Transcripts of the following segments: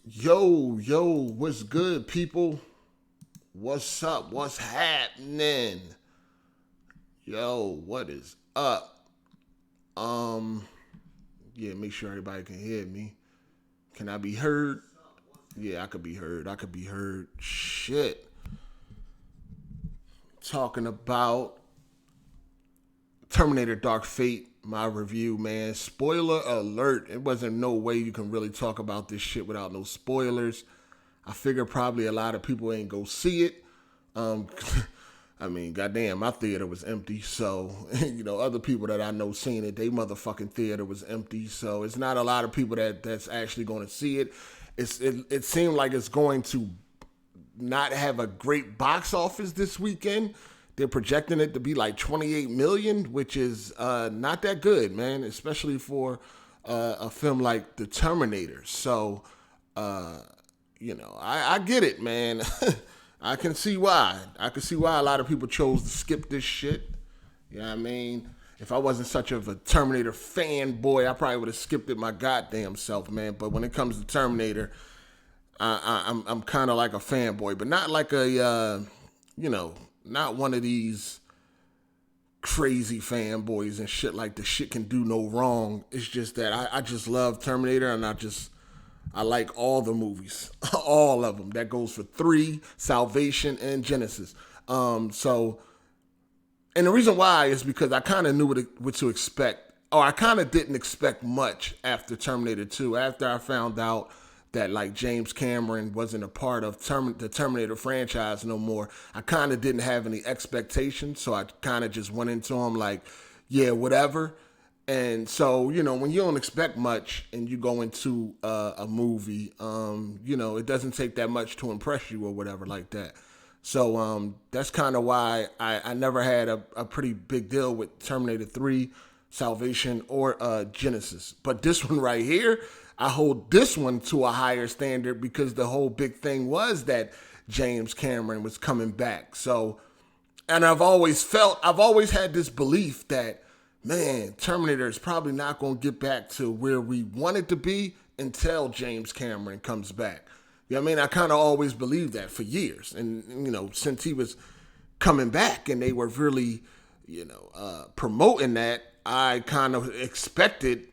Yo, what's good, people? What's up? What's happening? Yo, what is up? Um, yeah, make sure everybody can hear me. Can I be heard? Yeah, I could be heard. I could be heard. Shit. Talking about Terminator Dark Fate, my review, man. Spoiler alert. It wasn't no way you can really talk about this shit without no spoilers. I figure probably a lot of people ain't go see it. Um, I mean, goddamn, my theater was empty. So, other people that I know seen it, they motherfucking theater was empty. So it's not a lot of people that's actually going to see it. It seemed like it's going to not have a great box office this weekend. They're projecting it to be like 28 million, which is not that good, man, especially for a film like The Terminator. So, I get it, man. I can see why. I can see why a lot of people chose to skip this shit. You know what I mean? If I wasn't such of a Terminator fanboy, I probably would have skipped it my goddamn self, man. But when it comes to Terminator, I'm kind of like a fanboy, but not like not one of these crazy fanboys and shit like the shit can do no wrong. It's just that I just love Terminator and I like all the movies, all of them. That goes for 3, Salvation, and Genesis. So, and the reason why is because I kind of knew what to expect, or I kind of didn't expect much after Terminator 2. After I found out that like James Cameron wasn't a part of the Terminator franchise no more, I kind of didn't have any expectations. So I kind of just went into them like, yeah, whatever. And so, when you don't expect much and you go into a movie, it doesn't take that much to impress you or whatever like that. So that's kind of why I never had a pretty big deal with Terminator 3, Salvation, or Genesis. But this one right here, I hold this one to a higher standard because the whole big thing was that James Cameron was coming back. So, and I've always had this belief that, man, Terminator is probably not going to get back to where we want it to be until James Cameron comes back. You know what I mean? I kind of always believed that for years. And, since he was coming back and they were really, promoting that, I kind of expected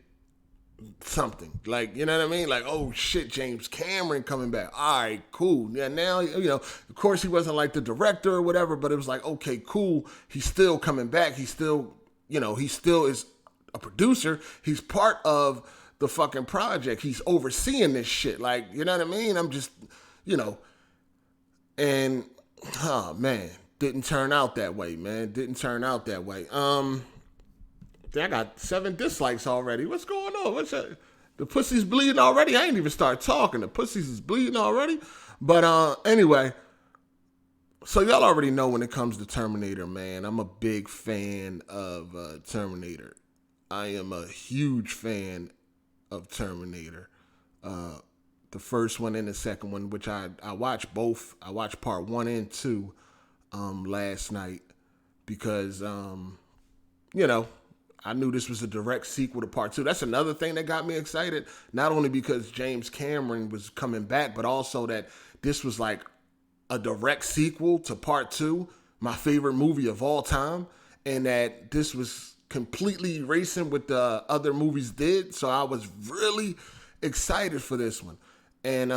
something. Like, you know what I mean? Like, oh shit, James Cameron coming back. All right, cool. Yeah, now, of course he wasn't like the director or whatever, but it was like, okay, cool. He's still coming back. He still is a producer. He's part of the fucking project. He's overseeing this shit. Like, you know what I mean? I'm just, and oh man, didn't turn out that way, man. Didn't turn out that way. I got 7 dislikes already. What's going on? What's that? The pussy's bleeding already? I ain't even start talking. The pussy's is bleeding already. But anyway, so y'all already know when it comes to Terminator, man, I'm a big fan of Terminator. I am a huge fan of Terminator. The first one and the second one, which I watched both. I watched part 1 and 2 last night because, I knew this was a direct sequel to part 2. That's another thing that got me excited. Not only because James Cameron was coming back, but also that this was like a direct sequel to part 2, my favorite movie of all time, and that this was completely erasing what the other movies did. So I was really excited for this one. And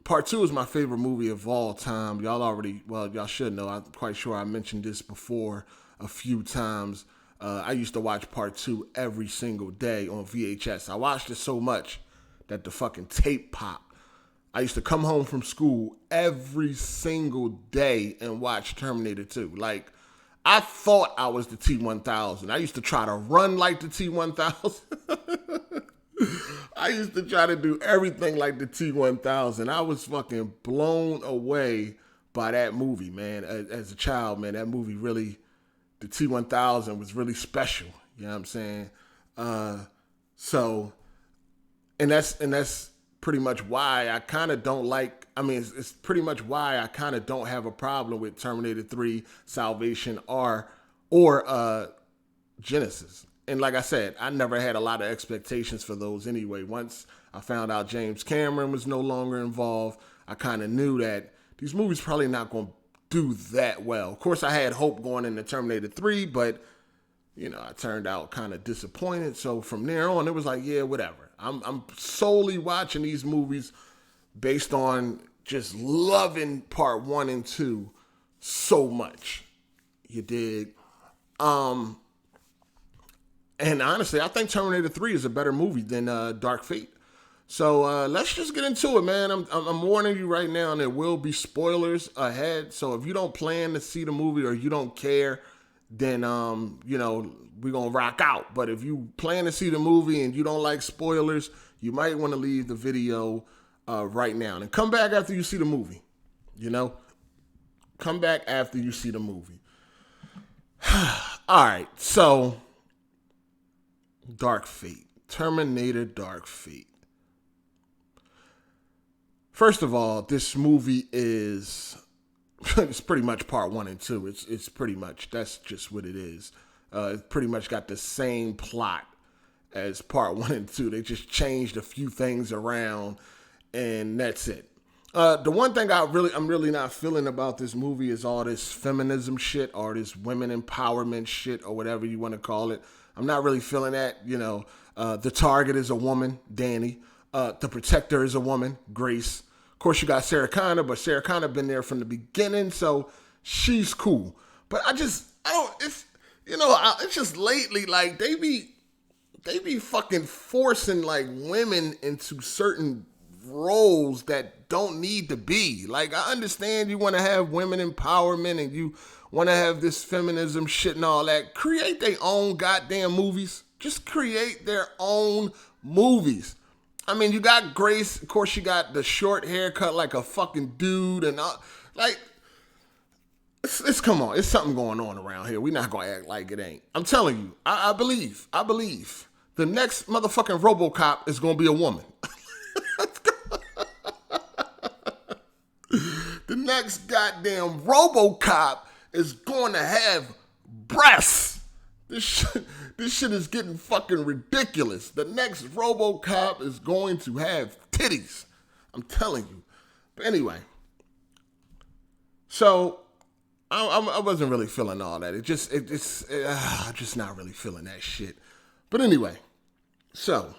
part 2 is my favorite movie of all time. Y'all should know. I'm quite sure I mentioned this before a few times. I used to watch part 2 every single day on VHS. I watched it so much that the fucking tape popped. I used to come home from school every single day and watch Terminator 2. Like, I thought I was the T-1000. I used to try to run like the T-1000. I used to try to do everything like the T-1000. I was fucking blown away by that movie, man. As a child, man, that movie really, the T-1000 was really special. You know what I'm saying? So, and that's pretty much why I kind of don't like, it's pretty much why I kind of don't have a problem with Terminator 3, Salvation, or Genesis. And like I said, I never had a lot of expectations for those anyway. Once I found out James Cameron was no longer involved, I kind of knew that these movies probably not going to do that well. Of course, I had hope going into Terminator 3, but, I turned out kind of disappointed. So from there on, it was like, yeah, whatever. I'm solely watching these movies based on just loving part 1 and 2 so much. You dig? And honestly, I think Terminator 3 is a better movie than Dark Fate. So let's just get into it, man. I'm warning you right now, and there will be spoilers ahead. So if you don't plan to see the movie or you don't care, then we're gonna rock out. But if you plan to see the movie and you don't like spoilers, you might want to leave the video right now and come back after you see the movie. Come back after you see the movie. All right, so Dark Fate, Terminator Dark Fate. First of all, this movie is it's pretty much part 1 and 2. It's pretty much, that's just what it is. It's pretty much got the same plot as part 1 and 2. They just changed a few things around, and that's it. The one thing I'm really not feeling about this movie is all this feminism shit or this women empowerment shit or whatever you want to call it. I'm not really feeling that. The target is a woman, Danny. The protector is a woman, Grace. Of course, you got Sarah Connor, but Sarah Connor been there from the beginning, so she's cool. But it's just lately, like, they be fucking forcing, like, women into certain roles that don't need to be. Like, I understand you want to have women empowerment and you want to have this feminism shit and all that. Create their own goddamn movies. Just create their own movies. I mean, you got Grace. Of course, she got the short haircut like a fucking dude and all. Like, it's come on. It's something going on around here. We're not going to act like it ain't. I'm telling you. I believe. The next motherfucking RoboCop is going to be a woman. The next goddamn RoboCop is going to have breasts. This shit is getting fucking ridiculous. The next RoboCop is going to have titties. I'm telling you. But anyway, so I wasn't really feeling all that. I'm just not really feeling that shit. But anyway, so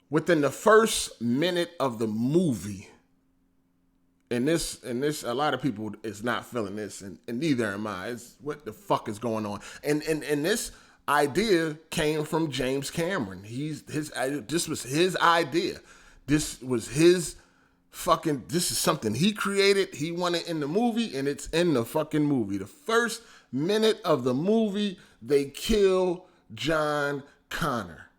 within the first minute of the movie, and this, a lot of people is not feeling this, and neither am I. It's what the fuck is going on? And this idea came from James Cameron. This was his idea. This was his fucking. This is something he created. He wanted in the movie, and it's in the fucking movie. The first minute of the movie, they kill John Connor.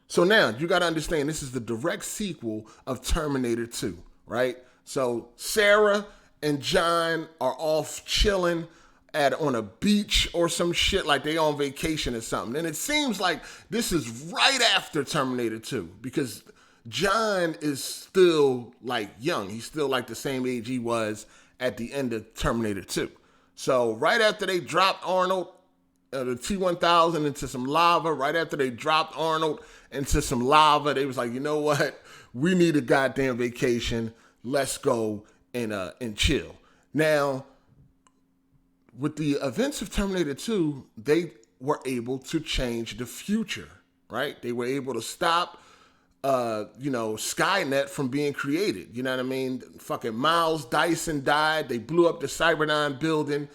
So now you got to understand, this is the direct sequel of Terminator 2, right? So Sarah and John are off chilling on a beach or some shit, like they on vacation or something. And it seems like this is right after Terminator 2 because John is still like young. He's still like the same age he was at the end of Terminator 2. So right after they dropped Arnold, the T-1000 into some lava, right after they dropped Arnold into some lava, they was like, you know what? We need a goddamn vacation. Let's go and chill. Now, with the events of Terminator 2, they were able to change the future, right? They were able to stop, Skynet from being created. You know what I mean? Fucking Miles Dyson died. They blew up the Cyberdyne building,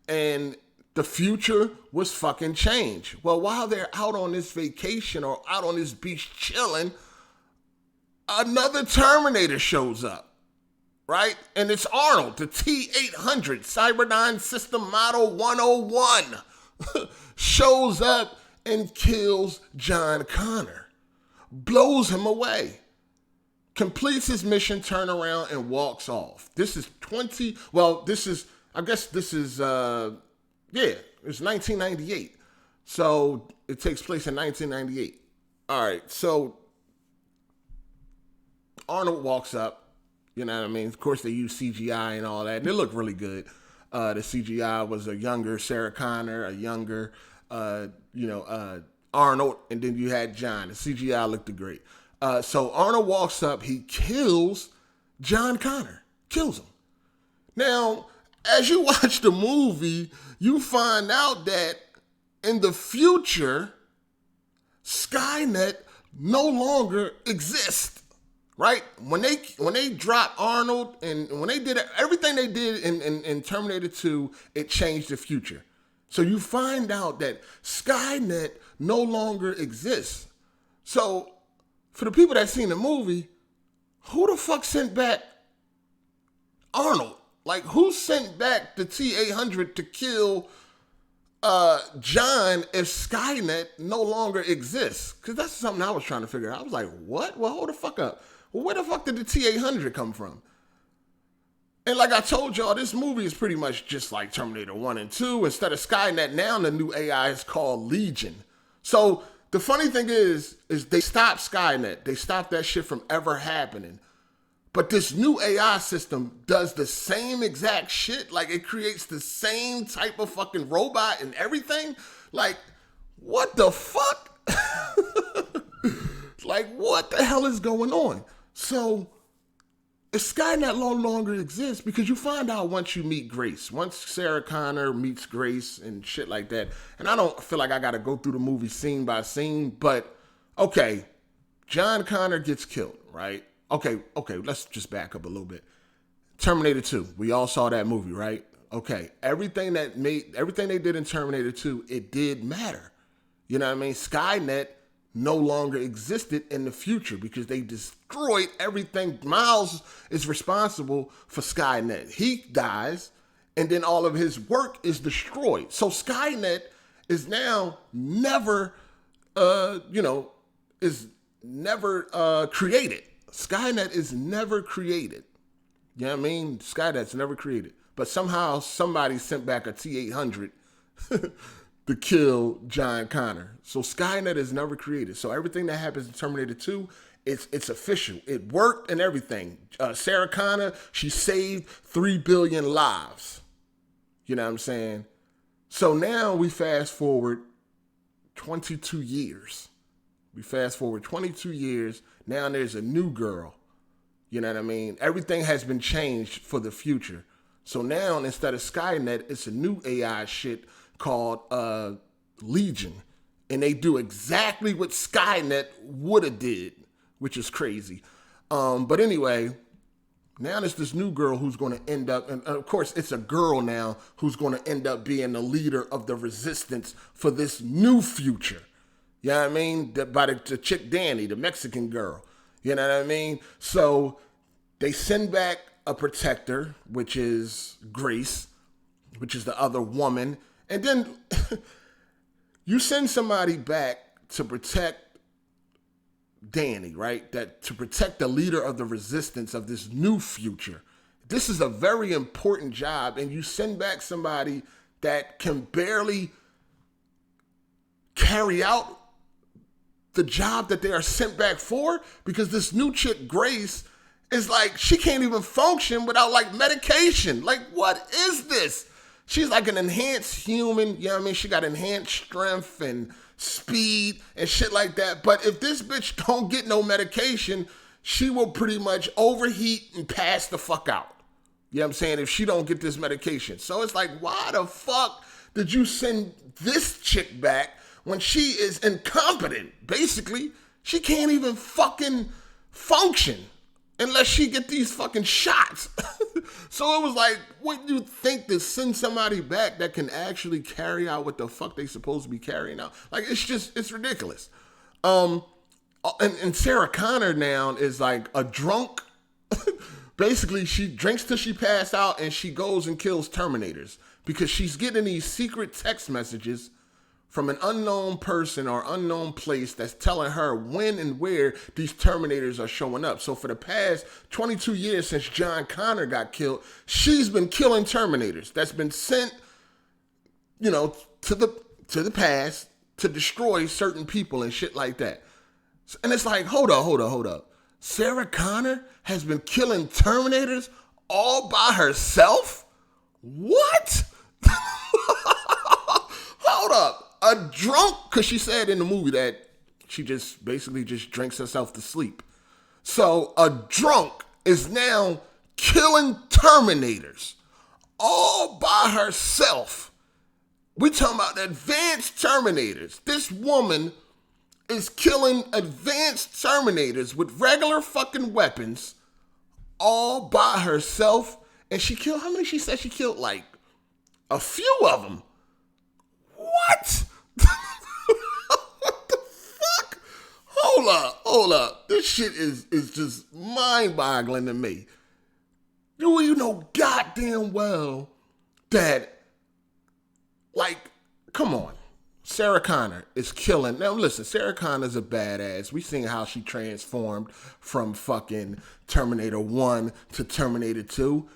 and the future was fucking changed. Well, while they're out on this vacation or out on this beach chilling, another Terminator shows up. Right? And it's Arnold, the T-800, Cyberdyne System Model 101, shows up and kills John Connor, blows him away, completes his mission, turn around, and walks off. It's 1998. So it takes place in 1998. All right, so Arnold walks up. You know what I mean? Of course, they use CGI and all that, and it looked really good. The CGI was a younger Sarah Connor, a younger Arnold, and then you had John. The CGI looked great. So Arnold walks up, he kills John Connor, kills him. Now, as you watch the movie, you find out that in the future, Skynet no longer exists, right? When they dropped Arnold and when they did everything they did in Terminator 2, it changed the future. So you find out that Skynet no longer exists. So for the people that seen the movie, who the fuck sent back Arnold? Like, who sent back the T-800 to kill John if Skynet no longer exists? Because that's something I was trying to figure out. I was like, what? Well, hold the fuck up. Well, where the fuck did the T-800 come from? And like I told y'all, this movie is pretty much just like Terminator 1 and 2. Instead of Skynet, now the new AI is called Legion. So the funny thing is they stopped Skynet. They stopped that shit from ever happening. But this new AI system does the same exact shit. Like, it creates the same type of fucking robot and everything. Like, what the fuck? Like, what the hell is going on? So, if Skynet no longer exists, because you find out once you meet Grace, once Sarah Connor meets Grace and shit like that, and I don't feel like I got to go through the movie scene by scene, but, okay, John Connor gets killed, right? Okay, let's just back up a little bit. Terminator 2, we all saw that movie, right? Okay, everything they did in Terminator 2, it did matter. You know what I mean? Skynet no longer existed in the future because they destroyed everything. Miles is responsible for Skynet. He dies, and then all of his work is destroyed. So Skynet is now never, created. Skynet is never created. You know what I mean? Skynet's never created. But somehow somebody sent back a T-800 to kill John Connor. So Skynet is never created. So everything that happens in Terminator 2, it's official. It worked and everything. Sarah Connor, she saved 3 billion lives. You know what I'm saying? So now we fast forward 22 years. Now there's a new girl. You know what I mean? Everything has been changed for the future. So now instead of Skynet, it's a new AI shit called Legion. And they do exactly what Skynet would have did, which is crazy. But anyway, now there's this new girl who's going to end up, and of course it's a girl now who's going to end up being the leader of the resistance for this new future. You know what I mean? By the chick Danny, the Mexican girl. You know what I mean? So they send back a protector, which is Grace, which is the other woman. And then you send somebody back to protect Danny, right? To protect the leader of the resistance of this new future. This is a very important job, and you send back somebody that can barely carry out the job that they are sent back for, because this new chick, Grace, is like, she can't even function without like medication. Like, what is this? She's like an enhanced human, you know what I mean? She got enhanced strength and speed and shit like that. But if this bitch don't get no medication, she will pretty much overheat and pass the fuck out. You know what I'm saying? If she don't get this medication. So it's like, why the fuck did you send this chick back when she is incompetent? Basically, she can't even fucking function unless she get these fucking shots. So it was like, what do you think, to send somebody back that can actually carry out what the fuck they supposed to be carrying out? Like, it's ridiculous. And Sarah Connor now is like a drunk. Basically, she drinks till she passed out, and she goes and kills Terminators because she's getting these secret text messages from an unknown person or unknown place that's telling her when and where these Terminators are showing up. So for the past 22 years since John Connor got killed, she's been killing Terminators that's been sent, to the past to destroy certain people and shit like that. And it's like, hold up. Sarah Connor has been killing Terminators all by herself? What? Hold up. A drunk, because she said in the movie that she just basically just drinks herself to sleep. So a drunk is now killing Terminators all by herself. We talking about advanced Terminators. This woman is killing advanced Terminators with regular fucking weapons all by herself. And she killed, how many she said she killed? Like a few of them. What? What the fuck? Hold up. This shit is just mind-boggling to me. You know goddamn well that, like, come on. Sarah Connor is killing. Now listen, Sarah Connor's a badass. We seen how she transformed from fucking Terminator 1 to Terminator 2.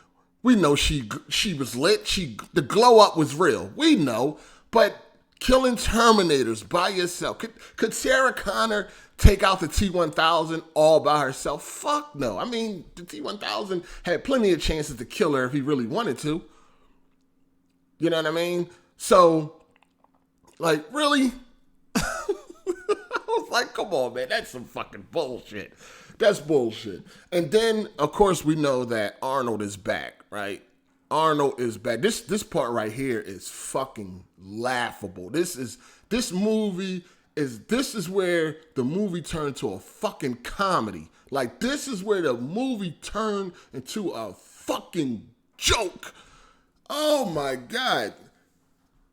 We know she was lit. The glow up was real. We know. But killing Terminators by yourself. Could Sarah Connor take out the T-1000 all by herself? Fuck no. I mean, the T-1000 had plenty of chances to kill her if he really wanted to. You know what I mean? So, like, really? I was like, come on, man. That's some fucking bullshit. That's bullshit. And then, of course, we know that Arnold is back, right? Arnold is back. This part right here is fucking laughable. This is where the movie turned to a fucking comedy. Like, this is where the movie turned into a fucking joke. Oh my God.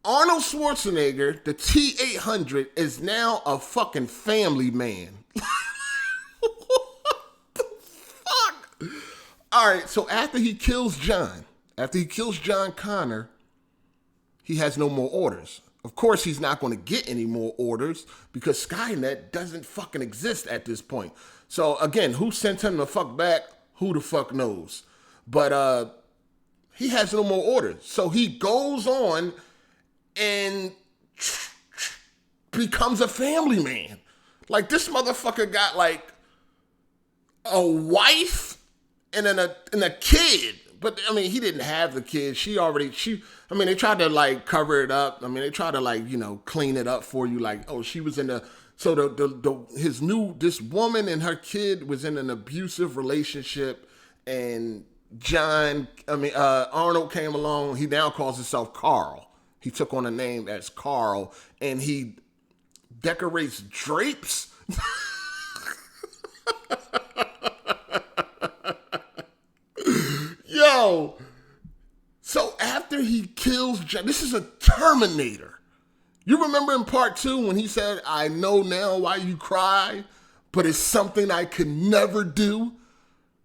Arnold Schwarzenegger, the T-800, is now a fucking family man. What the fuck? All right, so after he kills John Connor, he has no more orders. Of course, he's not going to get any more orders because Skynet doesn't fucking exist at this point. So again, who sent him the fuck back? Who the fuck knows? But he has no more orders. So he goes on and becomes a family man. Like, this motherfucker got like a wife and a kid. But I mean, he didn't have the kid. They tried to like cover it up. I mean, they tried to like, clean it up for you. Like, oh, she was in this woman and her kid was in an abusive relationship, and Arnold came along. He now calls himself Carl. He took on a name as Carl, and he decorates drapes. Yo, so after he kills John, this is a Terminator. You remember in part 2 when he said, "I know now why you cry, but it's something I could never do"?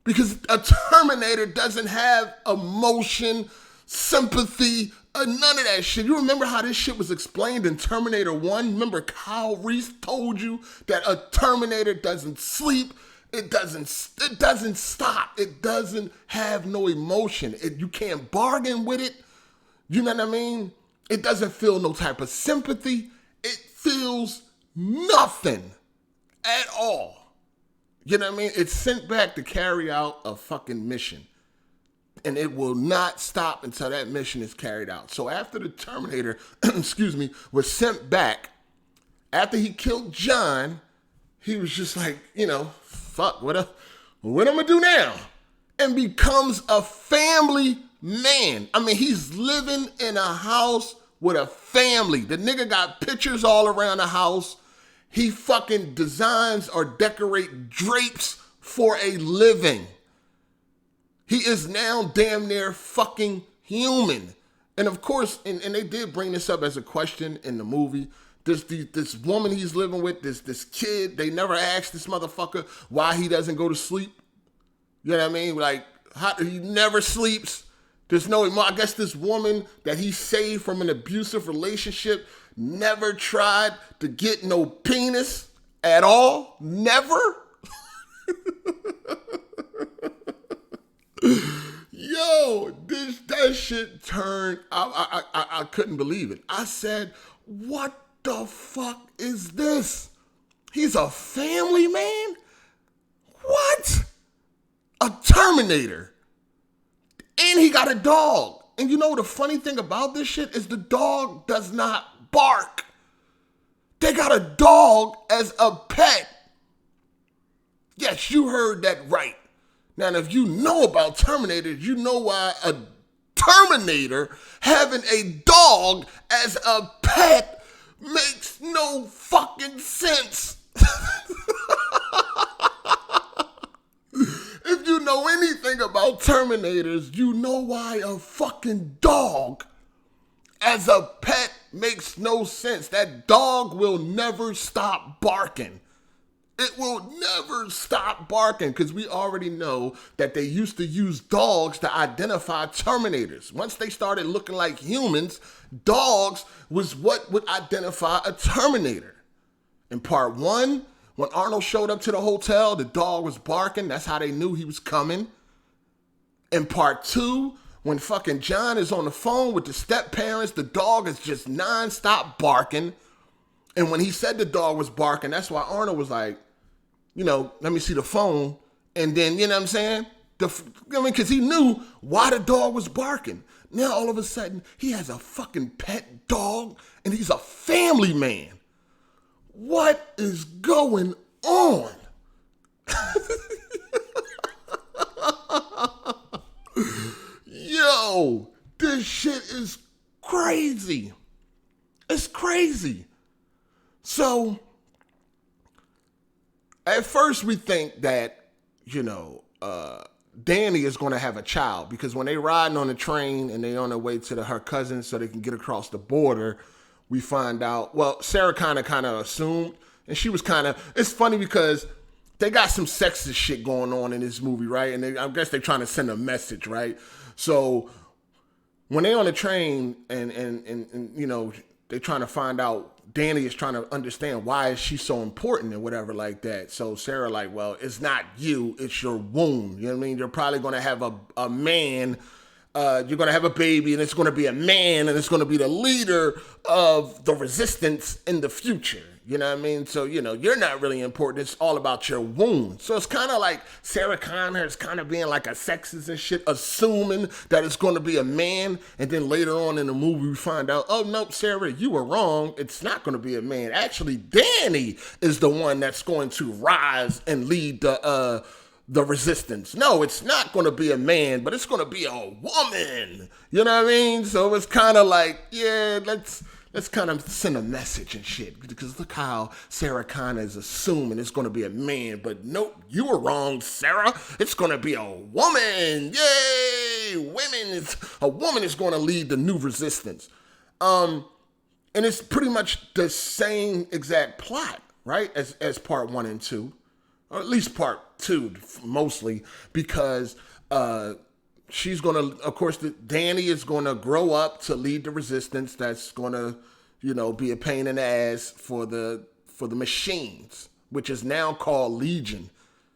Because a Terminator doesn't have emotion, sympathy, none of that shit. You remember how this shit was explained in Terminator 1? Remember Kyle Reese told you that a Terminator doesn't sleep. It doesn't stop. It doesn't have no emotion. You can't bargain with it. You know what I mean? It doesn't feel no type of sympathy. It feels nothing at all. You know what I mean? It's sent back to carry out a fucking mission. And it will not stop until that mission is carried out. So after the Terminator, was sent back, after he killed John, he was just like, fuck, what am I gonna do now? And becomes a family man. I mean, he's living in a house with a family. The nigga got pictures all around the house. He fucking designs or decorate drapes for a living. He is now damn near fucking human. And of course, and they did bring this up as a question in the movie. This woman he's living with, this kid, they never asked this motherfucker why he doesn't go to sleep. You know what I mean? Like, he never sleeps. There's no, I guess this woman that he saved from an abusive relationship never tried to get no penis at all. Never. Yo, that shit turned, I couldn't believe it. I said, what the fuck is this? He's a family man? What? A Terminator. And he got a dog. And you know the funny thing about this shit is the dog does not bark. They got a dog as a pet. Yes, you heard that right. Now, if you know about Terminators, you know why a Terminator having a dog as a pet makes no fucking sense. If you know anything about Terminators, you know why a fucking dog as a pet makes no sense. That dog will never stop barking. It will never stop barking because we already know that they used to use dogs to identify Terminators. Once they started looking like humans, dogs was what would identify a Terminator. In part 1, when Arnold showed up to the hotel, the dog was barking. That's how they knew he was coming. In part 2, when fucking John is on the phone with the step parents, the dog is just nonstop barking. And when he said the dog was barking, that's why Arnold was like, let me see the phone. And then, you know what I'm saying? Because he knew why the dog was barking. Now, all of a sudden, he has a fucking pet dog and he's a family man. What is going on? Yo, this shit is crazy. It's crazy. So, at first we think that, Danny is going to have a child because when they riding on the train and they on their way to her cousin so they can get across the border, we find out, Sarah kind of assumed, and she was it's funny because they got some sexist shit going on in this movie, right? And I guess they're trying to send a message, right? So when they on the train and they're trying to find out, Danny is trying to understand why is she so important and whatever like that. So Sarah like, well, it's not you, it's your womb. You know what I mean? You're probably going to have a man, you're going to have a baby and it's going to be a man and it's going to be the leader of the resistance in the future. You know what I mean? So, you're not really important. It's all about your womb. So it's kind of like Sarah Connor is kind of being like a sexist and shit, assuming that it's going to be a man. And then later on in the movie, we find out, oh, no, Sarah, you were wrong. It's not going to be a man. Actually, Danny is the one that's going to rise and lead the resistance. No, it's not going to be a man, but it's going to be a woman. You know what I mean? So it's kind of like, yeah, let's kind of send a message and shit. Because look how Sarah Connor is assuming it's going to be a man. But nope, you were wrong, Sarah. It's going to be a woman. Yay! A woman is going to lead the new resistance. And it's pretty much the same exact plot, right? As part 1 and 2. Or at least part 2, mostly. Because she's going to, of course, Danny is going to grow up to lead the resistance that's going to, be a pain in the ass for the machines, which is now called Legion.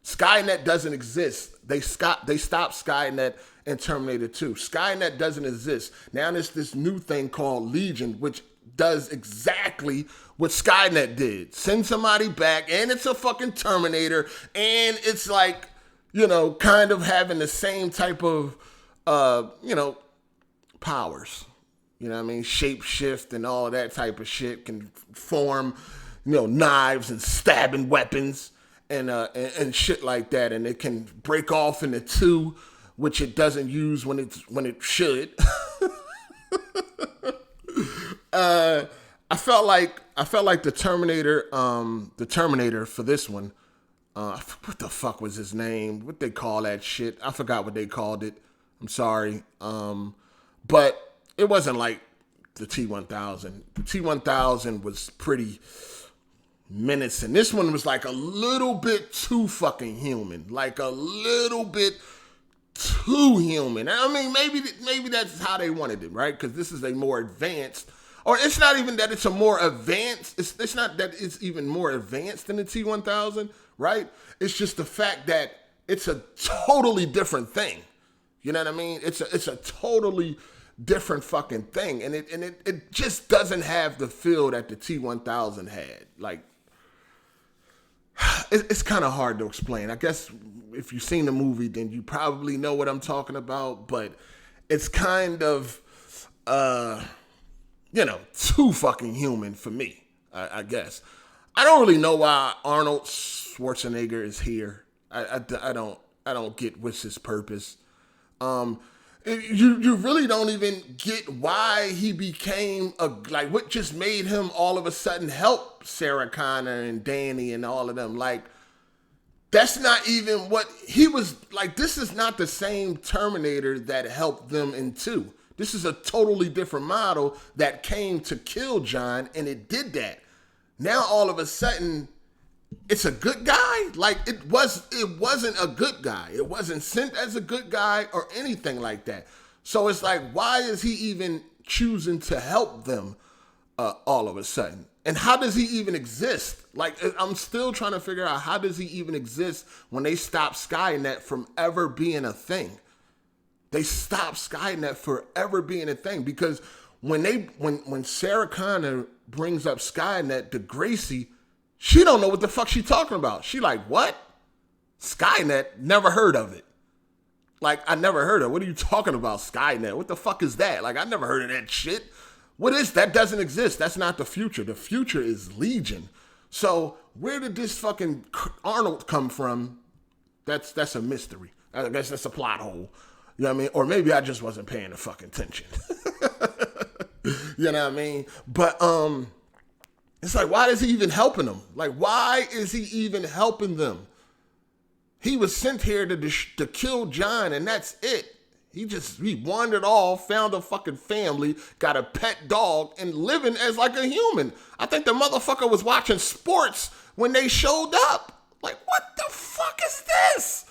Skynet doesn't exist. They stopped Skynet in Terminator 2. Skynet doesn't exist. Now there's this new thing called Legion, which does exactly what Skynet did. Send somebody back, and it's a fucking Terminator, and it's like, kind of having the same type of, powers. You know what I mean? Shape shift and all of that type of shit, can form, knives and stabbing weapons and shit like that. And it can break off into 2, which it doesn't use when it should. I felt like the Terminator for this one. What the fuck was his name? What they call that shit? I forgot what they called it. I'm sorry. But it wasn't like the T-1000. The T-1000 was pretty menacing. This one was like a little bit too fucking human. Like a little bit too human. I mean, maybe that's how they wanted it, right? Because this is a more advanced, or it's not even that it's a more advanced, it's not that it's even more advanced than the T-1000, right? It's just the fact that it's a totally different thing. You know what I mean? It's a totally different fucking thing. And it just doesn't have the feel that the T-1000 had. Like, it's kind of hard to explain. I guess if you've seen the movie, then you probably know what I'm talking about. But it's kind of, too fucking human for me. I guess. I don't really know why Arnold Schwarzenegger is here. I don't get what's his purpose. You really don't even get why he became like what just made him all of a sudden help Sarah Connor and Danny and all of them. Like, that's not even what he was like. This is not the same Terminator that helped them in 2. This is a totally different model that came to kill John, and it did that. Now all of a sudden, it's a good guy. Like, it wasn't a good guy. It wasn't sent as a good guy or anything like that. So it's like, why is he even choosing to help them all of a sudden? And how does he even exist? Like, I'm still trying to figure out, how does he even exist when they stop Skynet from ever being a thing? They stopped Skynet forever being a thing, because when Sarah Connor brings up Skynet to Gracie, she don't know what the fuck she talking about. She like, what? Skynet? Never heard of it. Like, I never heard of it. What are you talking about, Skynet? What the fuck is that? Like, I never heard of that shit. What is that? Doesn't exist. That's not the future. The future is Legion. So where did this fucking Arnold come from? That's a mystery. I guess that's a plot hole. You know what I mean? Or maybe I just wasn't paying the fucking attention. You know what I mean? But it's like, why is he even helping them? Like, why is he even helping them? He was sent here to kill John, and that's it. He wandered off, found a fucking family, got a pet dog, and living as like a human. I think the motherfucker was watching sports when they showed up. Like, what the fuck is this?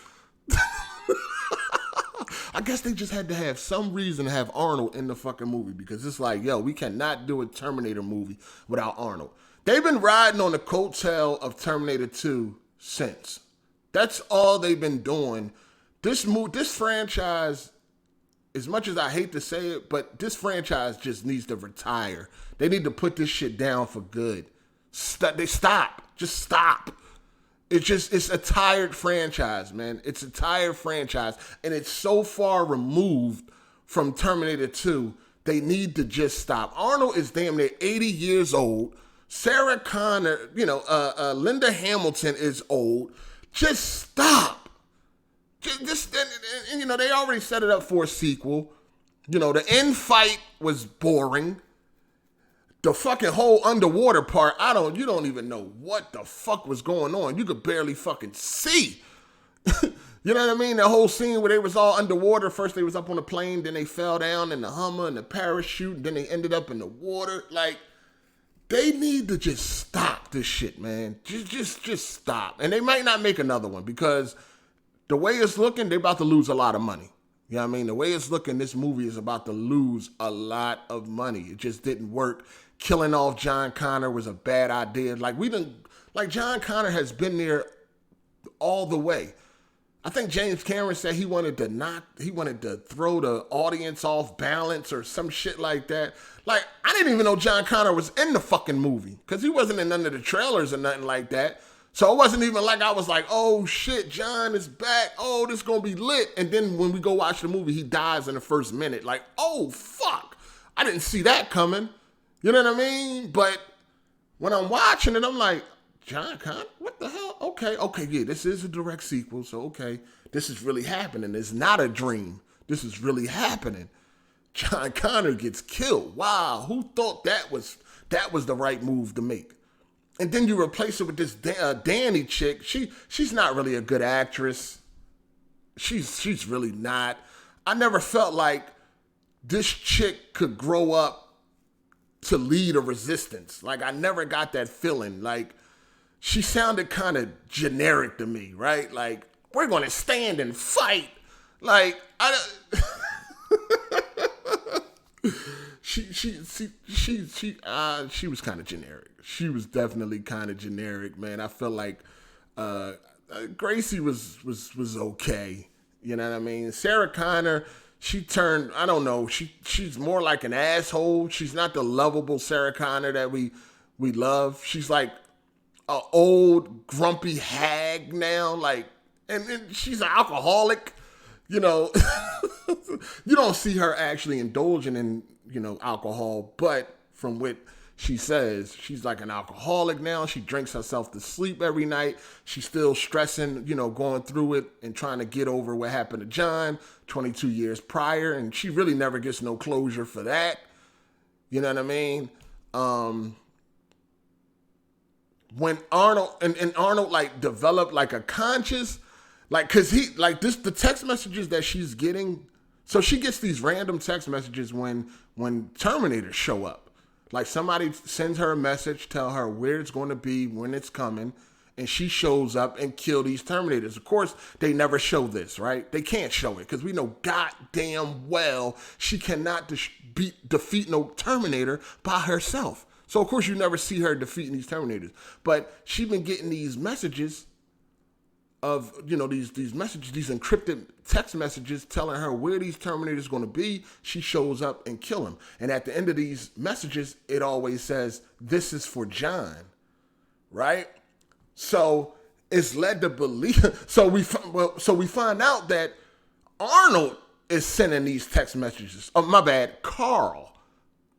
I guess they just had to have some reason to have Arnold in the fucking movie, because it's like, yo, we cannot do a Terminator movie without Arnold. They've been riding on the coattail of Terminator 2 since. That's all they've been doing. This franchise, as much as I hate to say it, but this franchise just needs to retire. They need to put this shit down for good. Stop. Just stop. It's a tired franchise, man. It's a tired franchise, and it's so far removed from Terminator 2. They need to just stop. Arnold is damn near 80 years old. Sarah Connor, Linda Hamilton is old. Just stop. They already set it up for a sequel. The end fight was boring. The fucking whole underwater part, you don't even know what the fuck was going on. You could barely fucking see. You know what I mean? The whole scene where they was all underwater. First they was up on the plane, then they fell down in the Hummer and the parachute, and then they ended up in the water. Like, they need to just stop this shit, man. Just stop. And they might not make another one, because the way it's looking, they're about to lose a lot of money. You know what I mean? The way it's looking, this movie is about to lose a lot of money. It just didn't work. Killing off John Connor was a bad idea. John Connor has been there all the way. I think James Cameron said he wanted to throw the audience off balance or some shit like that. Like, I didn't even know John Connor was in the fucking movie, because he wasn't in none of the trailers or nothing like that. So it wasn't even like I was like, oh shit, John is back. Oh, this is going to be lit. And then when we go watch the movie, he dies in the first minute. Like, oh fuck, I didn't see that coming. You know what I mean? But when I'm watching it, I'm like, John Connor? What the hell? Okay, yeah, this is a direct sequel, so okay, this is really happening. It's not a dream. This is really happening. John Connor gets killed. Wow, who thought that was the right move to make? And then you replace it with this Danny chick. She's not really a good actress. She's really not. I never felt like this chick could grow up to lead a resistance. Like, I never got that feeling. Like, she sounded kind of generic to me, right? Like, we're going to stand and fight. Like, she was kind of generic. She was definitely kind of generic, man. I felt like Gracie was okay. You know what I mean? Sarah Connor, she turned, I don't know, she's more like an asshole. She's not the lovable Sarah Connor that we love. She's like an old, grumpy hag now. Like, and she's an alcoholic. You don't see her actually indulging in, alcohol, but from what She says she's like an alcoholic now. She drinks herself to sleep every night. She's still stressing, going through it and trying to get over what happened to John 22 years prior. And she really never gets no closure for that. You know what I mean? When Arnold and Arnold like developed like a conscious, like, cause the text messages that she's getting. So she gets these random text messages when Terminators show up. Like somebody sends her a message, tell her where it's going to be, when it's coming, and she shows up and kill these Terminators. Of course, they never show this, right? They can't show it because we know goddamn well she cannot defeat no Terminator by herself. So of course you never see her defeating these Terminators. But she's been getting these messages of, these messages, these encrypted text messages telling her where these Terminators going to be. She shows up and kill him. And at the end of these messages, it always says, "This is for John," right? So it's led to believe. So we find out that Arnold is sending these text messages. Oh, my bad, Carl.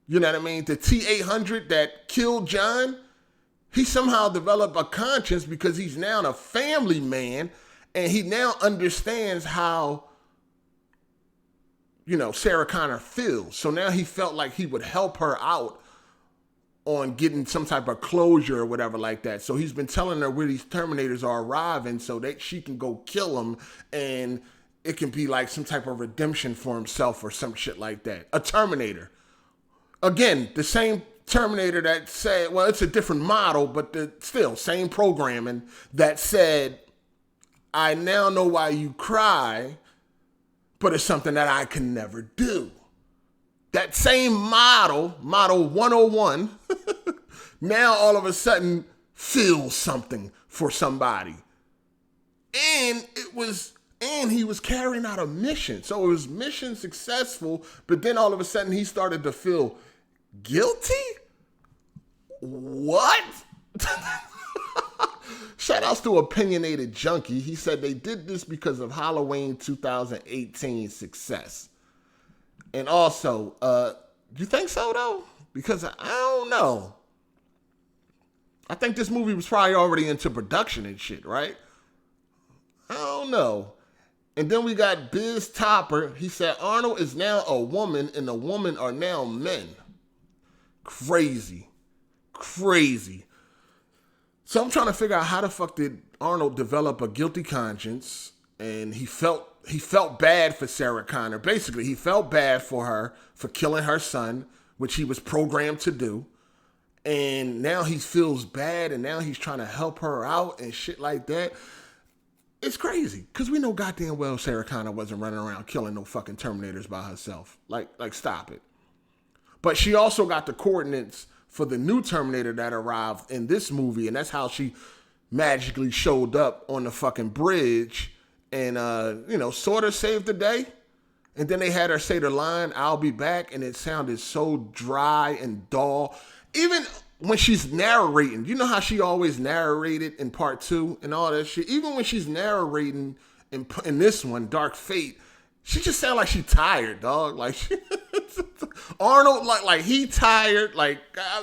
You know what I mean? The T-800 that killed John. He somehow developed a conscience because he's now a family man and he now understands how, Sarah Connor feels. So now he felt like he would help her out on getting some type of closure or whatever like that. So he's been telling her where these Terminators are arriving so that she can go kill them and it can be like some type of redemption for himself or some shit like that. A Terminator. Again, the same Terminator that said, well, it's a different model, but still same programming that said, "I now know why you cry, but it's something that I can never do." That same model 101, now all of a sudden feels something for somebody. And he was carrying out a mission. So it was mission successful, but then all of a sudden he started to feel guilty? What? Shout outs to Opinionated Junkie. He said they did this because of Halloween 2018 success. And also, you think so though? Because I don't know. I think this movie was probably already into production and shit, right? I don't know. And then we got Biz Topper. He said Arnold is now a woman and the women are now men. Crazy. So I'm trying to figure out how the fuck did Arnold develop a guilty conscience, and he felt bad for Sarah Connor. Basically, he felt bad for her for killing her son, which he was programmed to do. And now he feels bad, and now he's trying to help her out and shit like that. It's crazy, because we know goddamn well Sarah Connor wasn't running around killing no fucking Terminators by herself. Like stop it. But she also got the coordinates for the new Terminator that arrived in this movie, and that's how she magically showed up on the fucking bridge and, sort of saved the day. And then they had her say the line, "I'll be back," and it sounded so dry and dull. Even when she's narrating, you know how she always narrated in part 2 and all that shit? Even when she's narrating in this one, Dark Fate, she just sound like she tired, dog. Like Arnold, like he tired. Like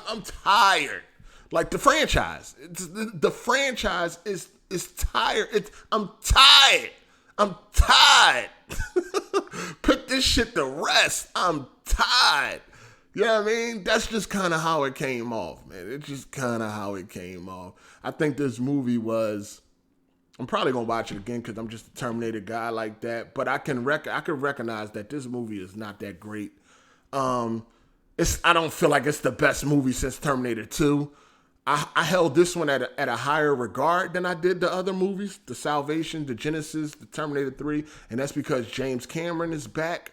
I'm tired. Like the franchise, the franchise is tired. I'm tired. Put this shit to rest. I'm tired. You know what I mean? That's just kind of how it came off, man. It's just kind of how it came off. I think this movie was. I'm probably gonna watch it again because I'm just a Terminator guy like that. But I can recognize that this movie is not that great. I don't feel like it's the best movie since Terminator 2. I held this one at a higher regard than I did the other movies, the Salvation, the Genesis, the Terminator 3, and that's because James Cameron is back.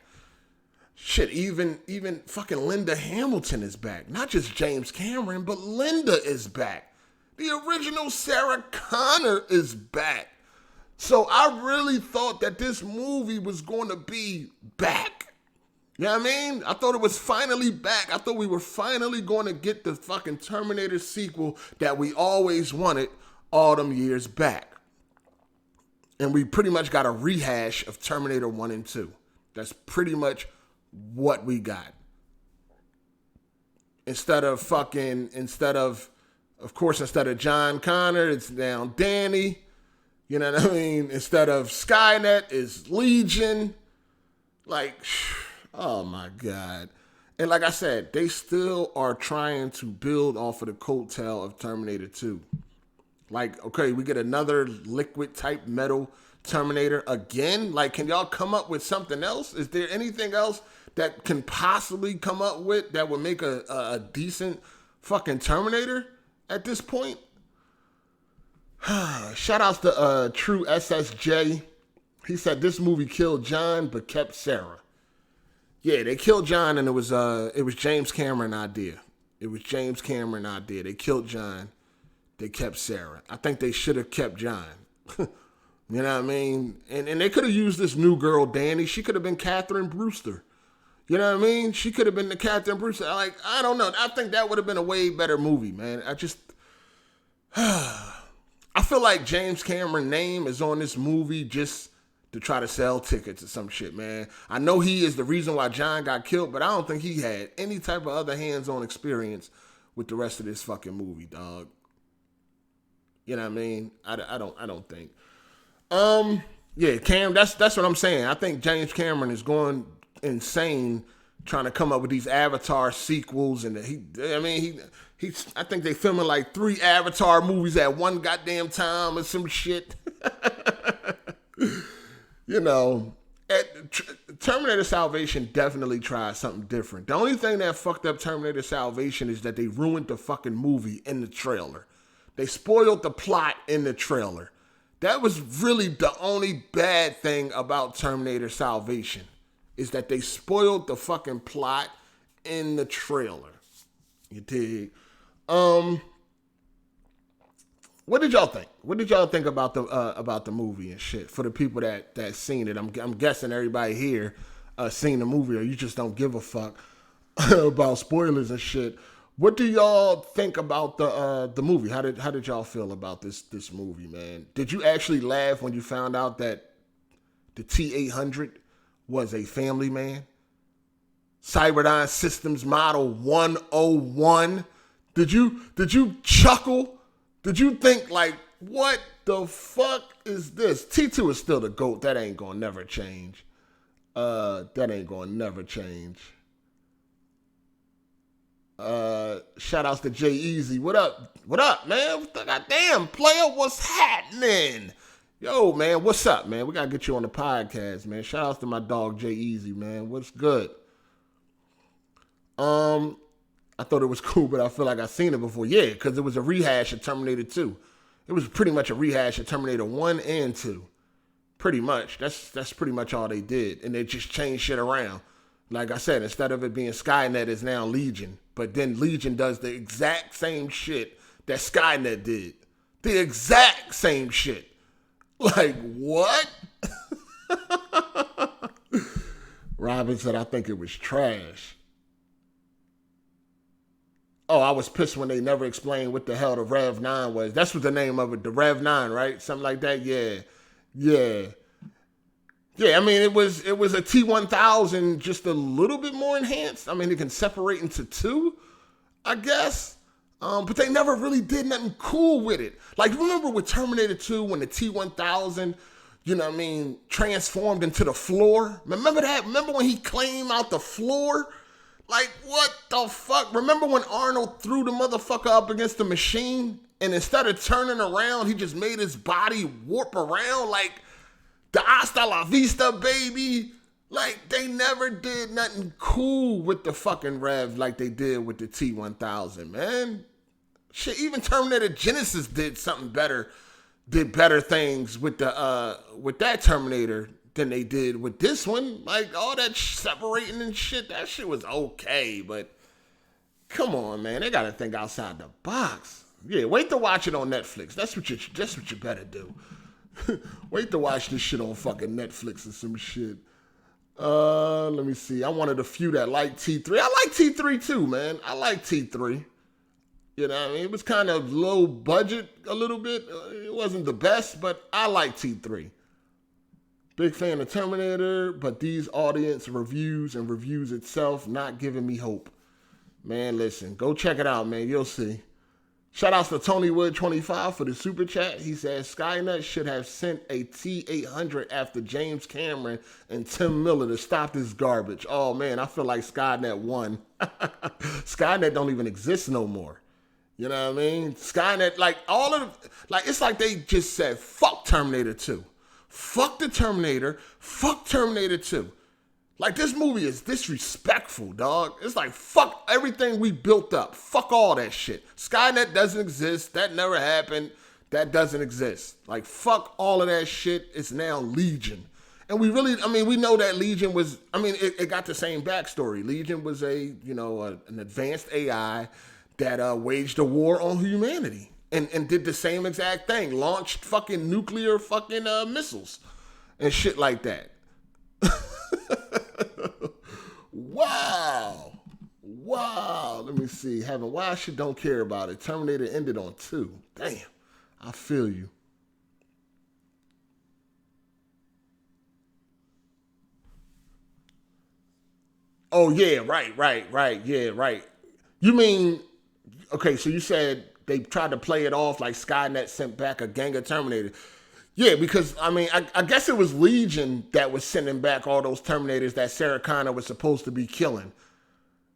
Shit, even fucking Linda Hamilton is back. Not just James Cameron, but Linda is back. The original Sarah Connor is back. So I really thought that this movie was going to be back. You know what I mean? I thought it was finally back. I thought we were finally going to get the fucking Terminator sequel that we always wanted all them years back. And we pretty much got a rehash of Terminator 1 and 2. That's pretty much what we got. Instead of John Connor, it's now Danny. You know what I mean? Instead of Skynet, it's Legion. Like, oh my God. And like I said, they still are trying to build off of the coattail of Terminator 2. Like, okay, we get another liquid type metal Terminator again. Like, can y'all come up with something else? Is there anything else that can possibly come up with that would make a decent fucking Terminator at this point? Shout outs to True SSJ. He said this movie killed John but kept Sarah. Yeah, they killed John and it was James Cameron idea. It was James Cameron idea. They killed John. They kept Sarah. I think they should have kept John. You know what I mean? And they could have used this new girl, Danny. She could have been Catherine Brewster. You know what I mean? She could have been the Catherine Brewster. Like, I don't know. I think that would have been a way better movie, man. I feel like James Cameron's name is on this movie just to try to sell tickets or some shit, man. I know he is the reason why John got killed, but I don't think he had any type of other hands-on experience with the rest of this fucking movie, dog. You know what I mean? I don't think. Yeah, Cam, that's what I'm saying. I think James Cameron is going insane trying to come up with these Avatar sequels, and I think they filming like 3 Avatar movies at one goddamn time or some shit. You know, Terminator Salvation definitely tried something different. The only thing that fucked up Terminator Salvation is that they ruined the fucking movie in the trailer. They spoiled the plot in the trailer. That was really the only bad thing about Terminator Salvation, is that they spoiled the fucking plot in the trailer. You dig? What did y'all think? What did y'all think about the movie and shit? For the people that seen it, I'm guessing everybody here seen the movie, or you just don't give a fuck about spoilers and shit. What do y'all think about the movie? How did y'all feel about this movie, man? Did you actually laugh when you found out that the T-800 was a family man? Cyberdyne Systems Model 101. Did you chuckle? Did you think like, what the fuck is this? T2 is still the GOAT. That ain't gonna never change. That ain't gonna never change. Shout outs to Jay Easy. What up? What up, man? Goddamn, player, what's happening? Yo, man, what's up, man? We gotta get you on the podcast, man. Shout outs to my dog Jay Easy, man. What's good? I thought it was cool, but I feel like I've seen it before. Yeah, because it was a rehash of Terminator 2. It was pretty much a rehash of Terminator 1 and 2. Pretty much. That's pretty much all they did. And they just changed shit around. Like I said, instead of it being Skynet, it's now Legion. But then Legion does the exact same shit that Skynet did. The exact same shit. Like, what? Robin said, I think it was trash. Oh, I was pissed when they never explained what the hell the Rev 9 was. That's what the name of it, the Rev 9, right? Something like that. Yeah. I mean, it was a T-1000, just a little bit more enhanced. I mean, it can separate into 2, I guess. But they never really did nothing cool with it. Like, remember with Terminator 2 when the T-1000, you know what I mean, transformed into the floor? Remember that? Remember when he came out the floor? Like, what the fuck? Remember when Arnold threw the motherfucker up against the machine? And instead of turning around, he just made his body warp around like the hasta la vista, baby. Like, they never did nothing cool with the fucking Rev like they did with the T-1000, man. Shit, even Terminator Genesis did something better. Did better things with that Terminator than they did with this one. Like, all that separating and shit, that shit was okay, but come on, man, they gotta think outside the box. Yeah, wait to watch it on Netflix. That's what you better do. Wait to watch this shit on fucking Netflix or some shit. Let me see. I'm one of the few that like T3. I like T3 too, man. I like T3. You know what I mean? It was kind of low budget a little bit. It wasn't the best, but I like T3. Big fan of Terminator, but these audience reviews and reviews itself not giving me hope. Man, listen, go check it out, man. You'll see. Shout outs to Tony Wood 25 for the super chat. He says Skynet should have sent a T-800 after James Cameron and Tim Miller to stop this garbage. Oh man, I feel like Skynet won. Skynet don't even exist no more. You know what I mean? Skynet, like it's like they just said, fuck Terminator 2. Fuck the Terminator. Fuck Terminator 2. Like, this movie is disrespectful, dog. It's like, fuck everything we built up. Fuck all that shit. Skynet doesn't exist. That never happened. That doesn't exist. Like, fuck all of that shit. It's now Legion. And we know that Legion was, it got the same backstory. Legion was an advanced AI that waged a war on humanity and did the same exact thing. Launched fucking nuclear fucking missiles and shit like that. Wow. Let me see. Why shit don't care about it. Terminator ended on 2. Damn. I feel you. Oh, yeah, right. Yeah, right. You mean, okay, so you said they tried to play it off like Skynet sent back a gang of Terminators. Yeah, because, I guess it was Legion that was sending back all those Terminators that Sarah Connor was supposed to be killing.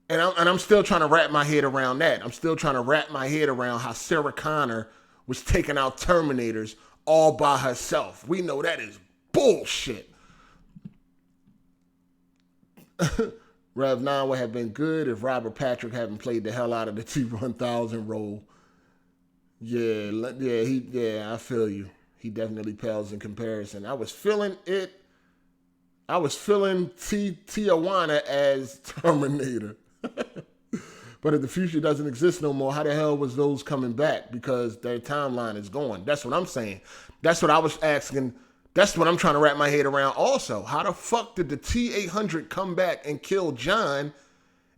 And I'm still trying to wrap my head around that. I'm still trying to wrap my head around how Sarah Connor was taking out Terminators all by herself. We know that is bullshit. Rev 9 would have been good if Robert Patrick hadn't played the hell out of the T-1000 role. Yeah, I feel you. He definitely pales in comparison. I was feeling it. I was feeling Tijuana as Terminator. But if the future doesn't exist no more, how the hell was those coming back? Because their timeline is gone. That's what I'm saying. That's what I was asking. That's what I'm trying to wrap my head around also. How the fuck did the T-800 come back and kill John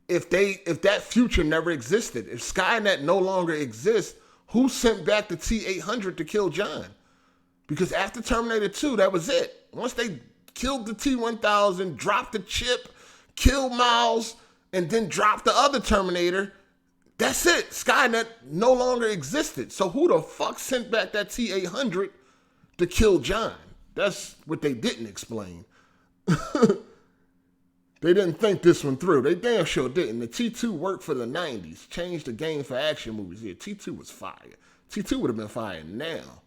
if that future never existed? If Skynet no longer exists, who sent back the T-800 to kill John? Because after Terminator 2, that was it. Once they killed the T-1000, dropped the chip, killed Miles, and then dropped the other Terminator, that's it. Skynet no longer existed. So who the fuck sent back that T-800 to kill John? That's what they didn't explain. They didn't think this one through. They damn sure didn't. The T2 worked for the 90s, changed the game for action movies. Yeah, T2 was fire. T2 would have been fire now.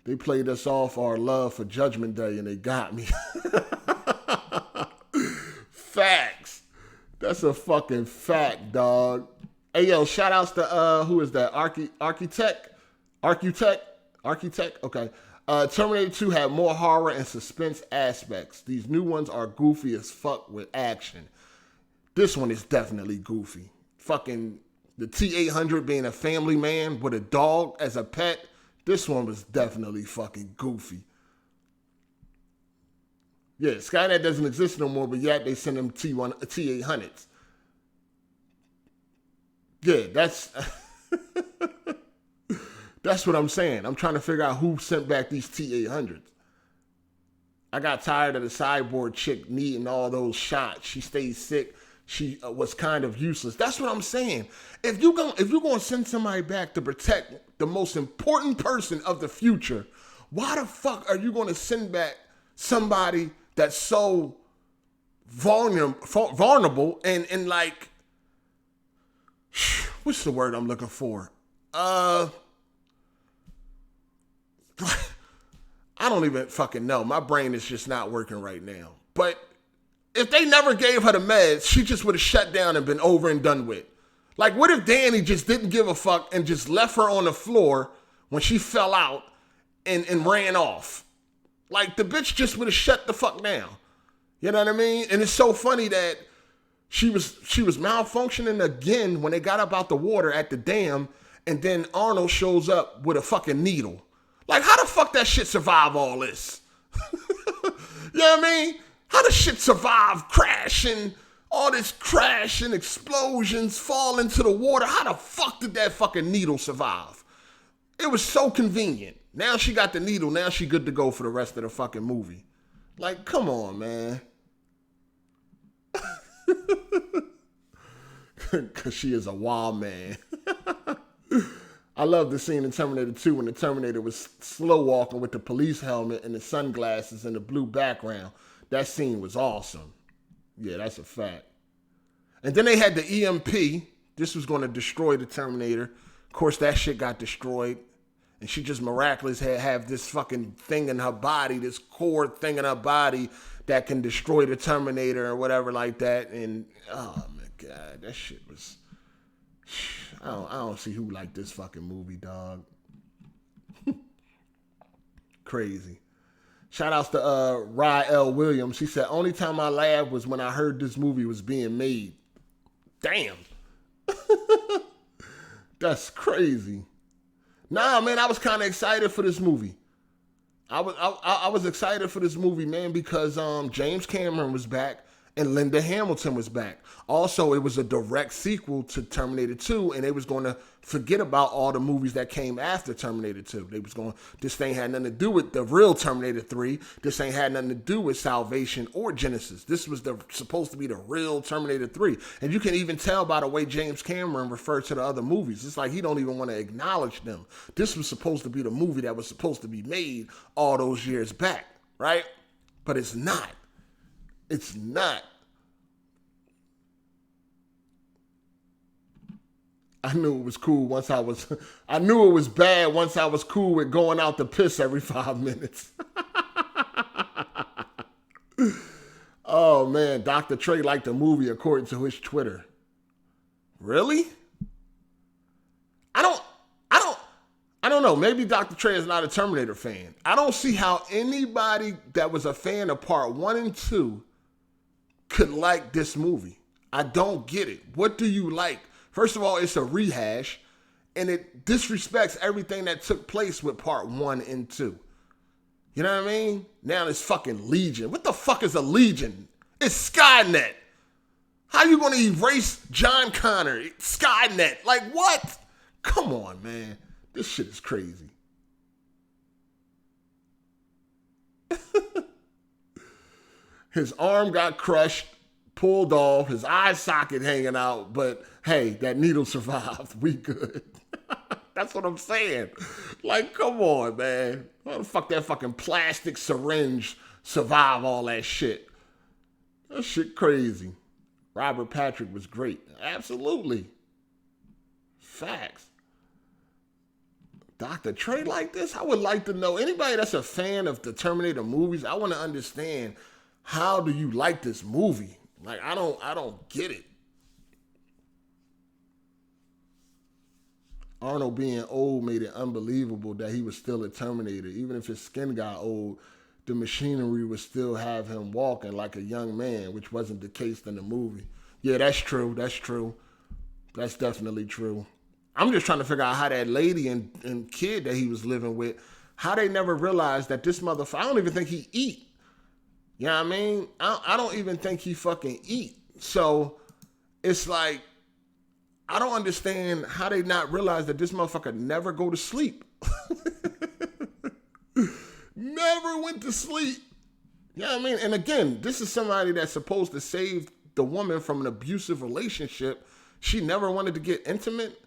They played us off our love for Judgment Day and they got me. Facts. That's a fucking fact, dog. Hey, yo, shout outs to, who is that? Architect? Okay. Terminator 2 had more horror and suspense aspects. These new ones are goofy as fuck with action. This one is definitely goofy. Fucking the T-800 being a family man with a dog as a pet. This one was definitely fucking goofy. Yeah, Skynet doesn't exist no more, but yet they send them T-800s. Yeah, that's that's what I'm saying. I'm trying to figure out who sent back these T-800s. I got tired of the cyborg chick needing all those shots. She stayed sick. She was kind of useless. That's what I'm saying. If you're going to send somebody back to protect the most important person of the future, why the fuck are you going to send back somebody that's so vulnerable and like, what's the word I'm looking for? I don't even fucking know. My brain is just not working right now. But if they never gave her the meds, she just would have shut down and been over and done with. Like, what if Danny just didn't give a fuck and just left her on the floor when she fell out and ran off? Like, the bitch just would have shut the fuck down. You know what I mean? And it's so funny that she was malfunctioning again when they got up out the water at the dam, and then Arnold shows up with a fucking needle. Like, how the fuck that shit survive all this? You know what I mean? How the shit survive crashing, all this crash and explosions, fall into the water? How the fuck did that fucking needle survive? It was so convenient. Now she got the needle. Now she good to go for the rest of the fucking movie. Like, come on, man. Because she is a wild man. I love the scene in Terminator 2 when the Terminator was slow walking with the police helmet and the sunglasses and the blue background. That scene was awesome. Yeah, that's a fact. And then they had the EMP. This was going to destroy the Terminator. Of course, that shit got destroyed. And she just miraculously have this fucking thing in her body, this core thing in her body that can destroy the Terminator or whatever like that. And, oh, my God, that shit was... I don't see who liked this fucking movie, dog. Crazy. Shout outs to Rye L. Williams. She said, only time I laughed was when I heard this movie was being made. Damn. That's crazy. Nah, man, I was kind of excited for this movie. I was excited for this movie, man, because James Cameron was back and Linda Hamilton was back. Also, it was a direct sequel to Terminator 2, and they was going to forget about all the movies that came after Terminator 2. They was going, this thing had nothing to do with the real Terminator 3. This ain't had nothing to do with Salvation or Genesis. This was supposed to be the real Terminator 3. And you can even tell by the way James Cameron referred to the other movies. It's like he don't even want to acknowledge them. This was supposed to be the movie that was supposed to be made all those years back, right? But it's not. It's not. I knew it was cool once I knew it was bad once I was cool with going out to piss every 5 minutes. Oh man, Dr. Trey liked the movie according to his Twitter. Really? I don't know. Maybe Dr. Trey is not a Terminator fan. I don't see how anybody that was a fan of part 1 and 2 could like this movie. I don't get it. What do you like? First of all, it's a rehash, and it disrespects everything that took place with part 1 and 2. You know what I mean? Now it's fucking Legion. What the fuck is a Legion? It's Skynet. How you gonna erase John Connor? Skynet. Like what? Come on, man. This shit is crazy. His arm got crushed, pulled off, his eye socket hanging out, but hey, that needle survived. We good. That's what I'm saying. Like, come on, man. How the fuck that fucking plastic syringe survive all that shit? That shit crazy. Robert Patrick was great. Absolutely. Facts. Dr. Trey like this? I would like to know. Anybody that's a fan of the Terminator movies, I want to understand, how do you like this movie? Like, I don't get it. Arnold being old made it unbelievable that he was still a Terminator. Even if his skin got old, the machinery would still have him walking like a young man, which wasn't the case in the movie. Yeah, that's true. That's true. That's definitely true. I'm just trying to figure out how that lady and kid that he was living with, how they never realized that this motherfucker, I don't even think he eat. You know what I mean? I don't even think he fucking eat. So it's like, I don't understand how they not realize that this motherfucker never go to sleep. Never went to sleep. You know what I mean? And again, this is somebody that's supposed to save the woman from an abusive relationship. She never wanted to get intimate.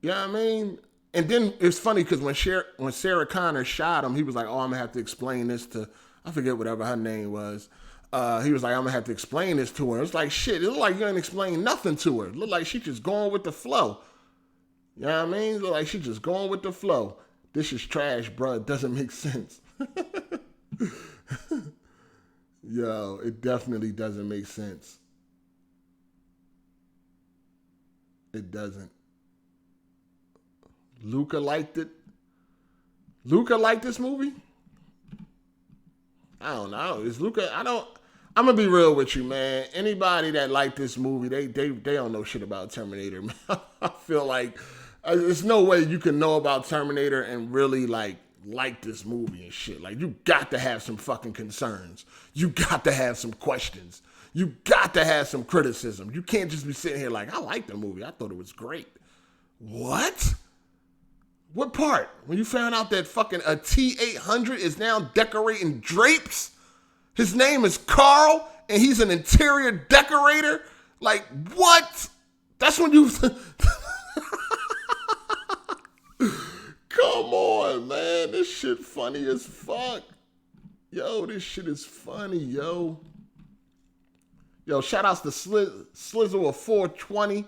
You know what I mean? And then it's funny because when Sarah Connor shot him, he was like, oh, I'm going to have to explain this to, I forget whatever her name was. He was like, I'm going to have to explain this to her. It's like, shit, it looked like you ain't explain nothing to her. It looked like she just going with the flow. You know what I mean? It looked like she just going with the flow. This is trash, bro. It doesn't make sense. Yo, it definitely doesn't make sense. It doesn't. Luca liked it. Luca liked this movie? I don't know. Is Luca, I'm gonna be real with you, man. Anybody that liked this movie, they don't know shit about Terminator, man. I feel like there's no way you can know about Terminator and really like this movie and shit. Like, you got to have some fucking concerns. You got to have some questions. You got to have some criticism. You can't just be sitting here like, I like the movie. I thought it was great. What? What part? When you found out that fucking a T-800 is now decorating drapes? His name is Carl, and he's an interior decorator? Like, what? That's when you... Come on, man. This shit funny as fuck. Yo, this shit is funny, yo. Yo, shout outs to Slizzle of 420.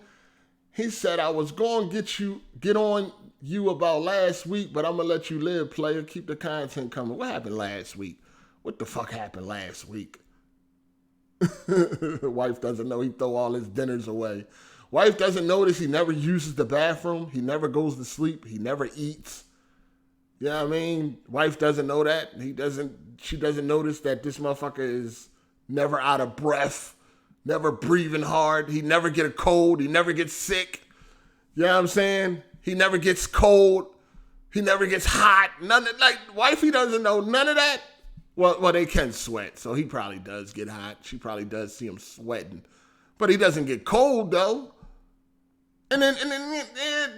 He said, I was going to get on you about last week, but I'm going to let you live, player. Keep the content coming. What happened last week? What the fuck happened last week? Wife doesn't know he throw all his dinners away. Wife doesn't notice he never uses the bathroom. He never goes to sleep. He never eats. You know what I mean? Wife doesn't know that. She doesn't notice that this motherfucker is never out of breath, never breathing hard. He never get a cold. He never gets sick. You know what I'm saying? He never gets cold. He never gets hot. Wifey doesn't know none of that. Well, they can sweat, so he probably does get hot. She probably does see him sweating. But he doesn't get cold, though. And then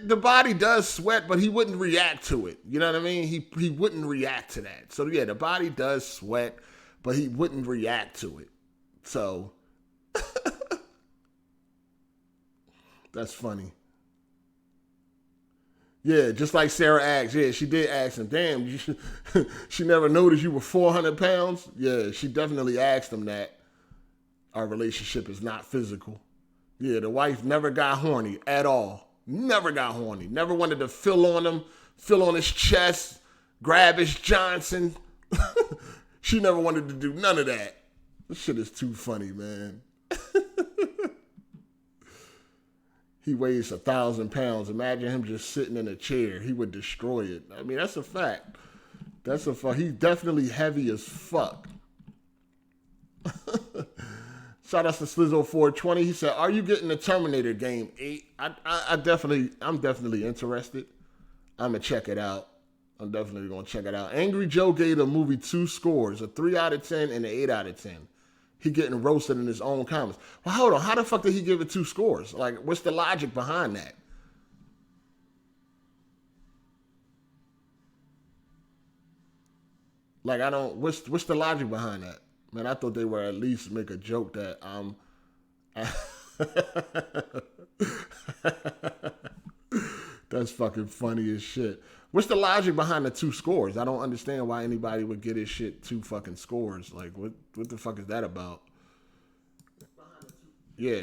the body does sweat, but he wouldn't react to it. You know what I mean? He wouldn't react to that. So, yeah, the body does sweat, but he wouldn't react to it. So, that's funny. Yeah, just like Sarah asked. Yeah, she did ask him, damn, she never noticed you were 400 pounds? Yeah, she definitely asked him that. Our relationship is not physical. Yeah, the wife never got horny at all. Never got horny. Never wanted to feel on him, feel on his chest, grab his Johnson. She never wanted to do none of that. This shit is too funny, man. He weighs 1,000 pounds. Imagine him just sitting in a chair. He would destroy it. I mean, that's a fact. That's a fact. He's definitely heavy as fuck. Shout out to Slizzle420. He said, "Are you getting the Terminator game 8?" I'm definitely interested. I'm gonna check it out. I'm definitely gonna check it out. Angry Joe gave the movie 2 scores, a 3 out of 10 and an 8 out of 10. He getting roasted in his own comments. Well, hold on. How the fuck did he give it 2 scores? Like, what's the logic behind that? Like, I don't. What's the logic behind that? Man, I thought they were at least make a joke that that's fucking funny as shit. What's the logic behind the 2 scores? I don't understand why anybody would get his shit 2 fucking scores. Like, what the fuck is that about? Yeah,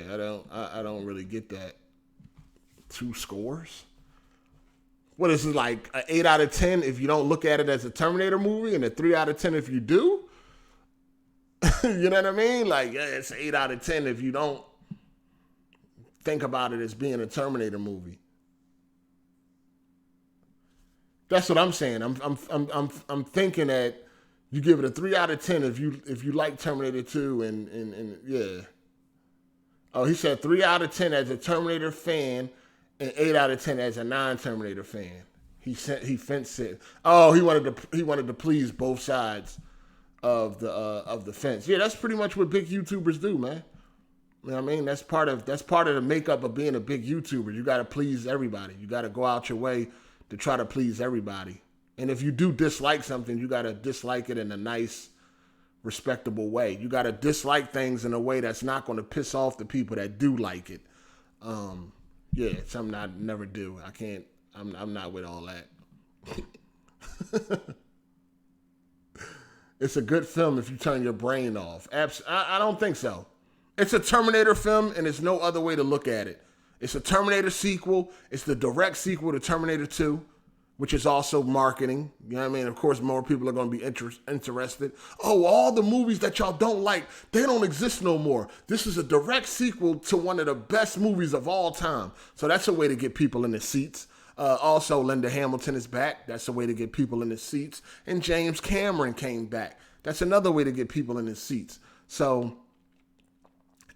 I don't really get that. 2 scores? What is it, like an 8 out of 10 if you don't look at it as a Terminator movie, and a 3 out of 10 if you do? You know what I mean? Like, yeah, it's an 8 out of 10 if you don't think about it as being a Terminator movie. That's what I'm saying. I'm thinking that you give it a 3 out of 10 if you like Terminator 2 and yeah. Oh, he said 3 out of 10 as a Terminator fan and 8 out of 10 as a non-Terminator fan. He fenced it. Oh, he wanted to please both sides of the fence. Yeah, that's pretty much what big YouTubers do, man. You know what I mean? That's part of the makeup of being a big YouTuber. You got to please everybody. You got to go out your way to try to please everybody. And if you do dislike something, you got to dislike it in a nice, respectable way. You got to dislike things in a way that's not going to piss off the people that do like it. Yeah, it's something I never do. I can't. I'm not with all that. It's a good film if you turn your brain off. I don't think so. It's a Terminator film, and there's no other way to look at it. It's a Terminator sequel. It's the direct sequel to Terminator 2, which is also marketing. You know what I mean? Of course, more people are going to be interested. Oh, all the movies that y'all don't like, they don't exist no more. This is a direct sequel to one of the best movies of all time. So that's a way to get people in the seats. Also, Linda Hamilton is back. That's a way to get people in the seats. And James Cameron came back. That's another way to get people in the seats. So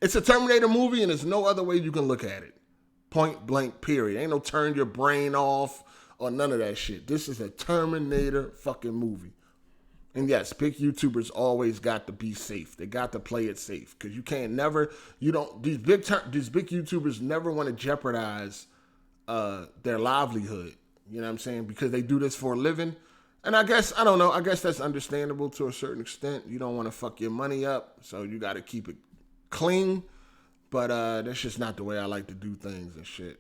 it's a Terminator movie, and there's no other way you can look at it. Point blank, period. Ain't no turn your brain off or none of that shit. This is a Terminator fucking movie. And yes, big YouTubers always got to be safe. They got to play it safe. Because these big YouTubers never want to jeopardize their livelihood. You know what I'm saying? Because they do this for a living. And I guess that's understandable to a certain extent. You don't want to fuck your money up, so you got to keep it clean. But that's just not the way I like to do things and shit.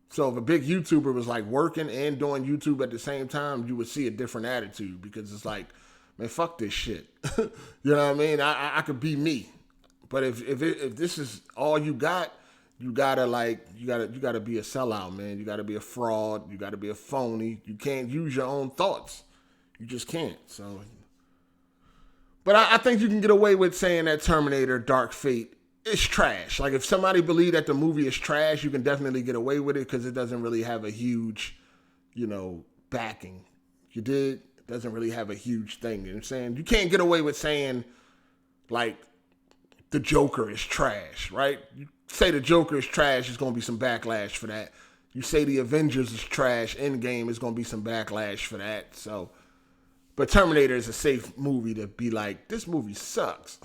So if a big YouTuber was like working and doing YouTube at the same time, you would see a different attitude because it's like, man, fuck this shit. You know what I mean? I could be me, but if this is all you got, you gotta be a sellout, man. You gotta be a fraud. You gotta be a phony. You can't use your own thoughts. You just can't. So, but I think you can get away with saying that Terminator Dark Fate is trash. Like, if somebody believe that the movie is trash, you can definitely get away with it because it doesn't really have a huge, backing. You did? It doesn't really have a huge thing. You know what I'm saying? You can't get away with saying, like, the Joker is trash, right? You say the Joker is trash, there's going to be some backlash for that. You say the Avengers is trash, Endgame, is going to be some backlash for that. So, but Terminator is a safe movie to be like, this movie sucks.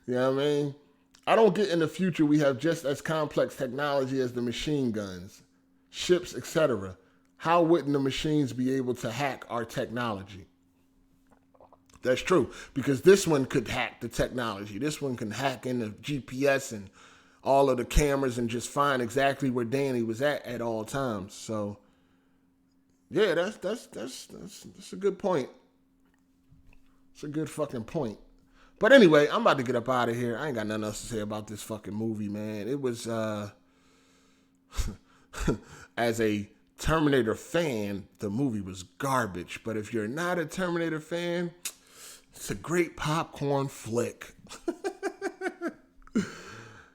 You know what I mean? I don't get in the future we have just as complex technology as the machine guns, ships, etc. How wouldn't the machines be able to hack our technology? That's true, because this one could hack the technology. This one can hack in the GPS and all of the cameras and just find exactly where Danny was at all times. So, yeah, that's a good point. It's a good fucking point. But anyway, I'm about to get up out of here. I ain't got nothing else to say about this fucking movie, man. It was, as a Terminator fan, the movie was garbage. But if you're not a Terminator fan, it's a great popcorn flick.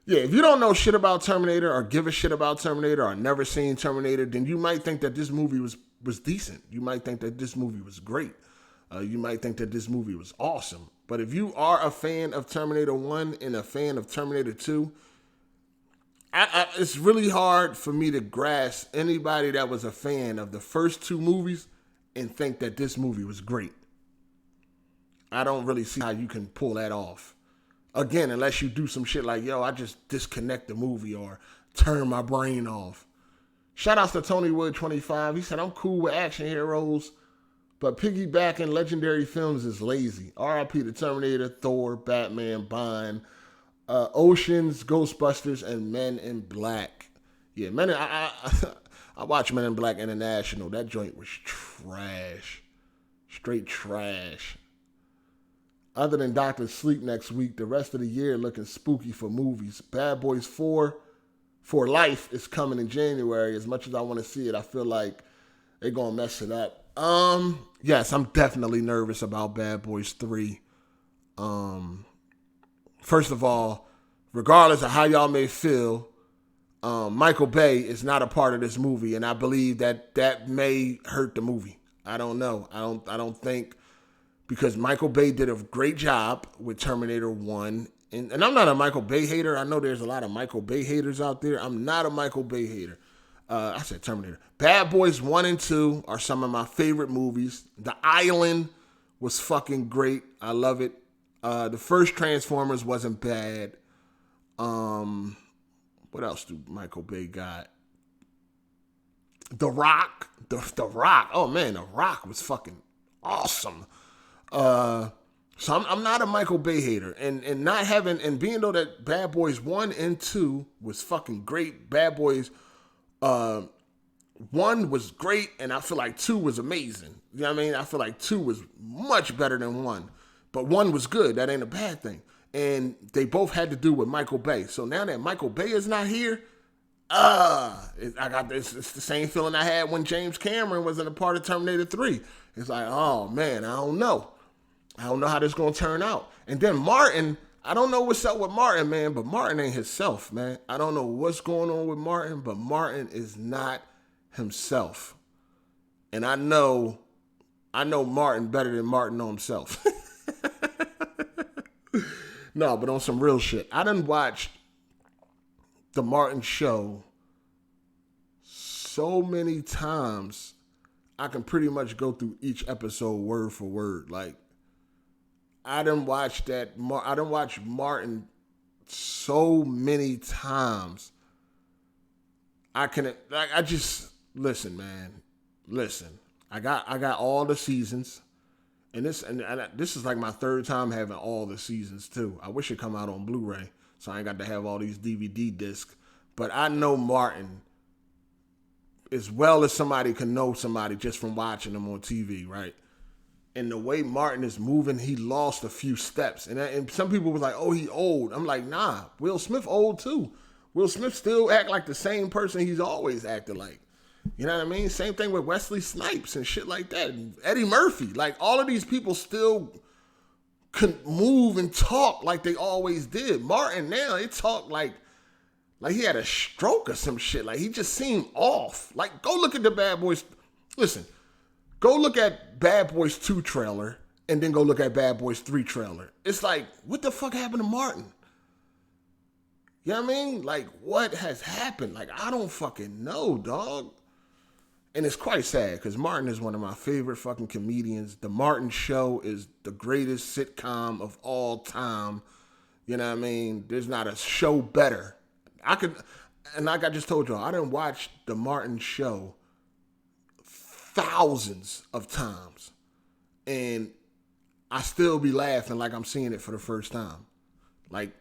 Yeah, if you don't know shit about Terminator or give a shit about Terminator or never seen Terminator, then you might think that this movie was decent. You might think that this movie was great. You might think that this movie was awesome. But if you are a fan of Terminator 1 and a fan of Terminator 2, it's really hard for me to grasp anybody that was a fan of the first two movies and think that this movie was great. I don't really see how you can pull that off. Again, unless you do some shit like, yo, I just disconnect the movie or turn my brain off. Shout outs to Tony Wood 25. He said, I'm cool with action heroes, but piggybacking legendary films is lazy. R.I.P. to Terminator, Thor, Batman, Bond, Oceans, Ghostbusters, and Men in Black. Yeah, I watched Men in Black International. That joint was trash. Straight trash. Other than Dr. Sleep next week, the rest of the year looking spooky for movies. Bad Boys 4 for Life is coming in January. As much as I want to see it, I feel like they're going to mess it up. Yes, I'm definitely nervous about Bad Boys 3. First of all, regardless of how y'all may feel, Michael Bay is not a part of this movie, and I believe that may hurt the movie. I don't know. I don't think, because Michael Bay did a great job with Terminator 1. And I'm not a Michael Bay hater. I know there's a lot of Michael Bay haters out there. I'm not a Michael Bay hater. I said Terminator. Bad Boys 1 and 2 are some of my favorite movies. The Island was fucking great. I love it. The first Transformers wasn't bad. What else do Michael Bay got? The Rock. The Rock. Oh, man, The Rock was fucking awesome. So I'm not a Michael Bay hater, and not having, and being though that Bad Boys 1 and 2 was fucking great. Bad Boys 1 was great, and I feel like 2 was amazing. You know what I mean? I feel like 2 was much better than 1, but 1 was good. That ain't a bad thing. And they both had to do with Michael Bay. So now that Michael Bay is not here, I got this. It's the same feeling I had when James Cameron was in a part of Terminator 3. It's like, oh man, I don't know how this is going to turn out. And then Martin, I don't know what's up with Martin, man, but Martin ain't himself, man. I don't know what's going on with Martin, but Martin is not himself. And I know Martin better than Martin know himself. No, but on some real shit. I done watched The Martin Show so many times, I can pretty much go through each episode word for word. Like, I done watched Martin so many times. I just listen, man. Listen. I got all the seasons, And this is like my third time having all the seasons too. I wish it come out on Blu-ray, so I ain't got to have all these DVD discs. But I know Martin as well as somebody can know somebody just from watching them on TV, right? And the way Martin is moving, he lost a few steps. And some people were like, oh, he old. I'm like, nah, Will Smith old too. Will Smith still act like the same person he's always acted like. You know what I mean? Same thing with Wesley Snipes and shit like that. And Eddie Murphy. Like, all of these people still can move and talk like they always did. Martin now, they talk like he had a stroke or some shit. Like, he just seemed off. Like, go look at the Bad Boys. Listen, go look at Bad Boys 2 trailer and then go look at Bad Boys 3 trailer. It's like, what the fuck happened to Martin? You know what I mean? Like, what has happened? Like, I don't fucking know, dog. And it's quite sad because Martin is one of my favorite fucking comedians. The Martin Show is the greatest sitcom of all time. You know what I mean? There's not a show better. And like I just told y'all, I didn't watch The Martin Show thousands of times. And I still be laughing like I'm seeing it for the first time. Like,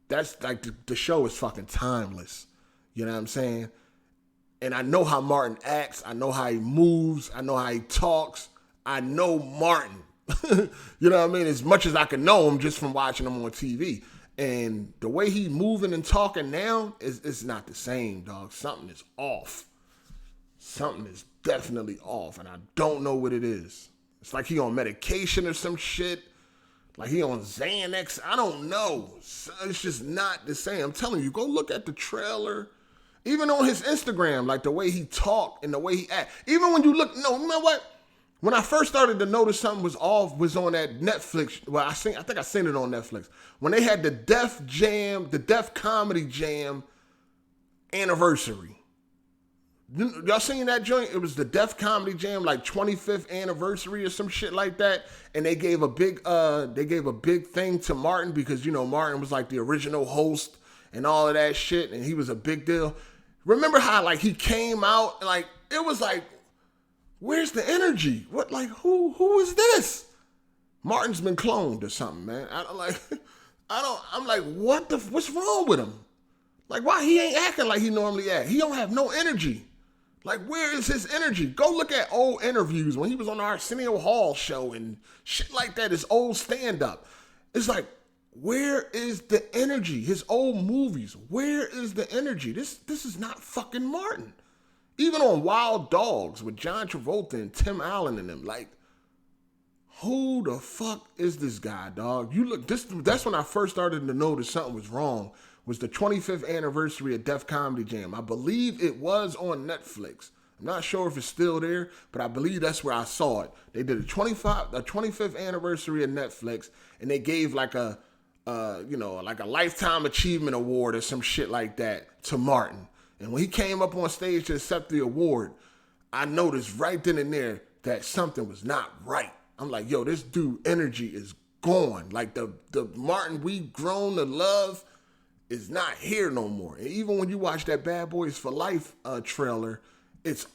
that's like the show is fucking timeless. You know what I'm saying? And I know how Martin acts. I know how he moves. I know how he talks. I know Martin. You know what I mean? As much as I can know him just from watching him on TV. And the way he's moving and talking now is not the same, dog. Something is off. Something is definitely off. And I don't know what it is. It's like he on medication or some shit. Like he on Xanax. I don't know. It's just not the same. I'm telling you, go look at the trailer. Even on his Instagram, like the way he talked and the way he act. Even when you look, no, you know what? When I first started to notice something was off, was on that Netflix. Well, I think I seen it on Netflix. When they had the Def Jam, the Def Comedy Jam anniversary. Y'all seen that joint? It was the Def Comedy Jam, like 25th anniversary or some shit like that. And they gave a big thing to Martin because, you know, Martin was like the original host and all of that shit. And he was a big deal. Remember how like he came out and like, it was like, where's the energy? What, like, who is this? Martin's been cloned or something, man. I'm like, what's wrong with him? Like, why he ain't acting like he normally act? He don't have no energy. Like, where is his energy? Go look at old interviews when he was on the Arsenio Hall show and shit like that, his old stand-up. It's like, where is the energy? His old movies, where is the energy? This is not fucking Martin. Even on Wild Dogs with John Travolta and Tim Allen and them, like, who the fuck is this guy, dog? You look, that's when I first started to notice something was wrong, was the 25th anniversary of Def Comedy Jam. I believe it was on Netflix. I'm not sure if it's still there, but I believe that's where I saw it. They did a 25th anniversary of Netflix, and they gave like a Lifetime Achievement Award or some shit like that to Martin. And when he came up on stage to accept the award, I noticed right then and there that something was not right. I'm like, yo, this dude energy is gone. Like the Martin we've grown to love is not here no more. And even when you watch that Bad Boys for Life trailer, it's